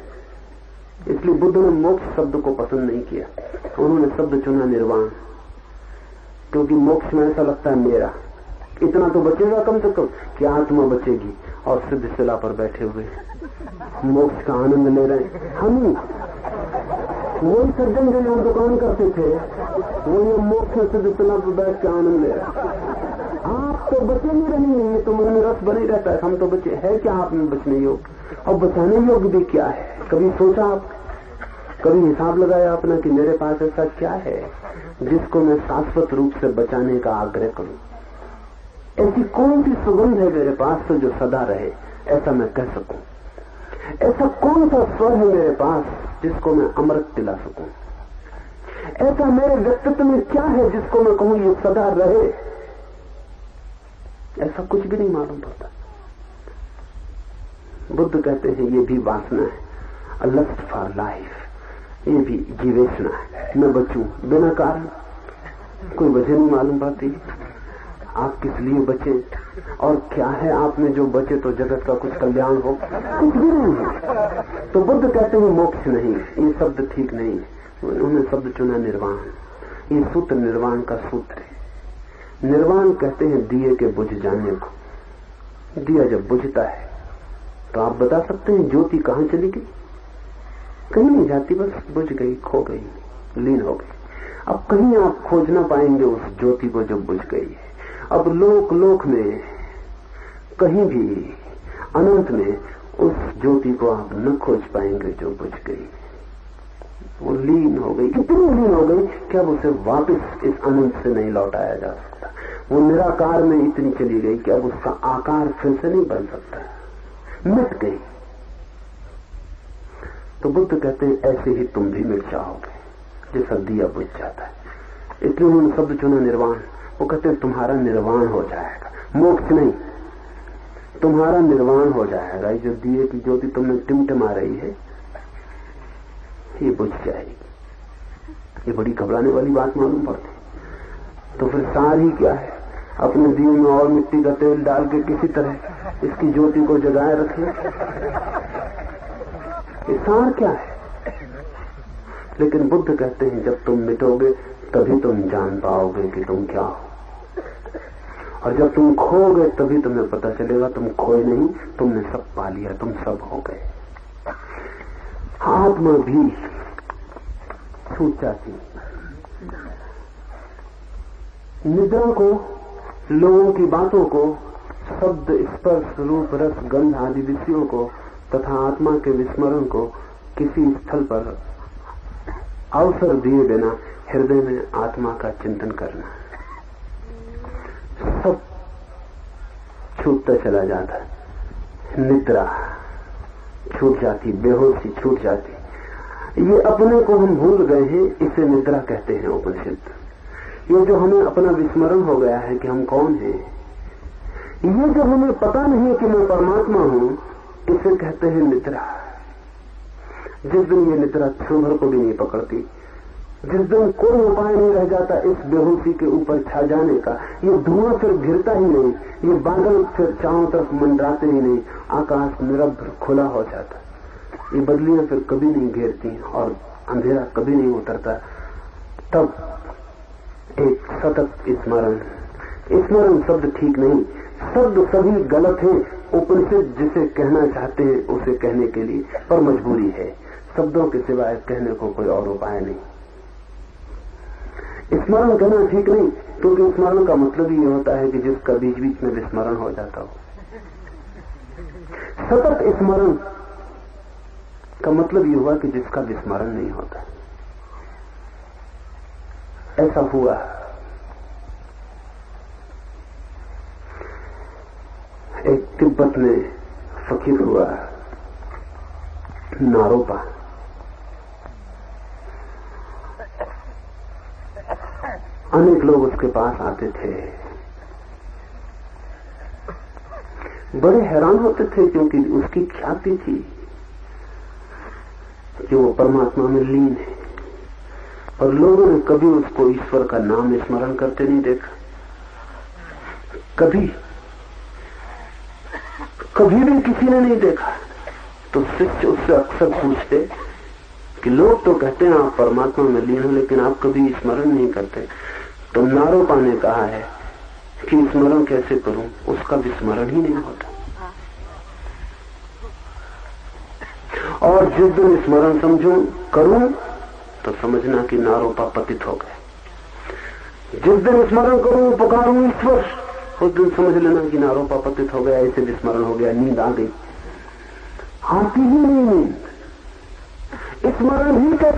इसलिए बुद्ध ने मोक्ष शब्द को पसंद नहीं किया, उन्होंने शब्द चुना निर्वाण, क्योंकि मोक्ष में ऐसा लगता है मेरा, इतना तो बचेगा कम से कम कि आत्मा बचेगी। और सिद्ध शिला पर बैठे हुए मोक्ष का आनंद ले रहे हैं। हम वही सज्जन जो यहाँ दुकान करते थे वो ये मोक्ष सिद्ध शिला पर बैठ के आनंद ले रहे हैं। आप तो बचे नहीं रहेंगे, तो मन में रस बने रहता है, हम तो बचे है क्या आप में बचने योग्य, और बचाने योग्य भी क्या है। कभी सोचा आप, कभी हिसाब लगाया अपना कि मेरे पास ऐसा क्या है जिसको मैं शाश्वत रूप से बचाने का आग्रह करूं। ऐसी कौन सी सुगंध है मेरे पास तो जो सदा रहे, ऐसा मैं कह सकूं। ऐसा कौन सा स्वर है मेरे पास जिसको मैं अमृत दिला सकूं। ऐसा मेरे व्यक्तित्व में क्या है जिसको मैं कहूं ये सदा रहे। ऐसा कुछ भी नहीं मालूम पड़ता। बुद्ध कहते हैं ये भी वासना है, अ लस्ट फॉर लाइफ, ये भी जीवेशना है, मैं बचूं बिना कारण। कोई वजह नहीं मालूम पड़ती आप किस लिए बचे और क्या है आप में जो बचे तो जगत का कुछ कल्याण हो, कुछ भी नहीं है। तो बुद्ध कहते हैं मोक्ष नहीं, ये शब्द ठीक नहीं। उन्होंने शब्द चुना निर्वाण। ये सूत्र निर्वाण का सूत्र है। निर्वाण कहते हैं दिए के बुझ जाने को। दिया जब बुझता है तो आप बता सकते हैं ज्योति कहां चली गई? कहीं नहीं जाती, बस बुझ गई, खो गई, लीन हो गई। अब कहीं आप खोज ना पाएंगे उस ज्योति को जो बुझ गई है। अब लोक में कहीं भी अनंत में उस ज्योति को आप न खोज पाएंगे जो बुझ गई। वो लीन हो गई, इतनी लीन हो गई कि अब उसे वापस इस अनंत से नहीं लौटाया जा सकता। वो निराकार में इतनी चली गई कि अब उसका आकार फिर से नहीं बन सकता, मिट गई। तो बुद्ध कहते हैं ऐसे ही तुम भी मिट जाओगे जैसा दिया बुझ जाता है। इसलिए उन्होंने शब्द चुना निर्वाण। वो कहते हैं तुम्हारा निर्वाण हो जाएगा, मोक्ष नहीं, तुम्हारा निर्वाण हो जाएगा। ये जो दिए की ज्योति तुमने टिमटिमा रही है ये बुझ जाएगी। ये बड़ी घबराने वाली बात मालूम पड़ती। तो फिर सार ही क्या है? अपने दिए में और मिट्टी का तेल डाल के किसी तरह इसकी ज्योति को जगाए रखें। ये सार क्या है? लेकिन बुद्ध कहते हैं जब तुम मिटोगे तभी तुम जान पाओगे कि तुम क्या हो। और जब तुम खो गए तभी तुम्हें पता चलेगा तुम खोए नहीं, तुमने सब पा लिया, तुम सब हो गए। आत्मा भी छूट जाती। निद्रा को, लोगों की बातों को, शब्द, स्पर्श, रूप, रस, गंध आदि विषयों को तथा आत्मा के विस्मरण को किसी स्थल पर अवसर दिए बिना हृदय में आत्मा का चिंतन करना, सब छूटता चला जाता है। निद्रा छूट जाती, बेहोशी छूट जाती। ये अपने को हम भूल गए हैं, इसे निद्रा कहते हैं उपनिषद। ये जो हमें अपना विस्मरण हो गया है कि हम कौन हैं, ये जो हमें पता नहीं कि मैं परमात्मा हूं, इसे कहते हैं निद्रा। जिस दिन ये निद्रा क्षण भर को भी नहीं पकड़ती, जिस दिन कोई उपाय नहीं रह जाता इस बेहोशी के ऊपर छा जाने का, ये धुआं फिर घिरता ही नहीं, ये बादल फिर चारों तरफ मंडराते ही नहीं, आकाश निरभ्र खुला हो जाता, ये बदलियां फिर कभी नहीं घेरती और अंधेरा कभी नहीं उतरता। तब एक सतत स्मरण, स्मरण शब्द ठीक नहीं, शब्द सभी गलत है। उपनिषद जिसे कहना चाहते हैं उसे कहने के लिए, पर मजबूरी है, शब्दों के सिवाय कहने को कोई और उपाय नहीं। स्मरण कहना ठीक नहीं, क्योंकि स्मरण का मतलब ही होता है कि जिसका बीच बीच में विस्मरण हो जाता हो। सतत स्मरण का मतलब ये हुआ कि जिसका विस्मरण नहीं होता। ऐसा हुआ एक तिब्बत में फकीर हुआ नारोपा। अनेक लोग उसके पास आते थे, बड़े हैरान होते थे क्योंकि उसकी ख्याति थी कि वो परमात्मा में लीन है, और लोगों ने कभी उसको ईश्वर का नाम स्मरण करते नहीं देखा। कभी भी किसी ने नहीं देखा। तो शिष्य उससे अक्सर पूछते कि लोग तो कहते हैं आप परमात्मा में लीन हो, लेकिन आप कभी स्मरण नहीं करते। तो नारोपा ने कहा है कि स्मरण कैसे करूं, उसका विस्मरण ही नहीं होता। और जिस दिन स्मरण समझूं करूं तो समझना कि नारोपा पतित हो गए। जिस दिन स्मरण करूं पुकारूं ईश्वर, उस दिन समझ लेना कि नारोपा पतित हो गया, ऐसे विस्मरण हो गया, नींद आ गई। आती ही नहीं नींद, स्मरण ही कैसे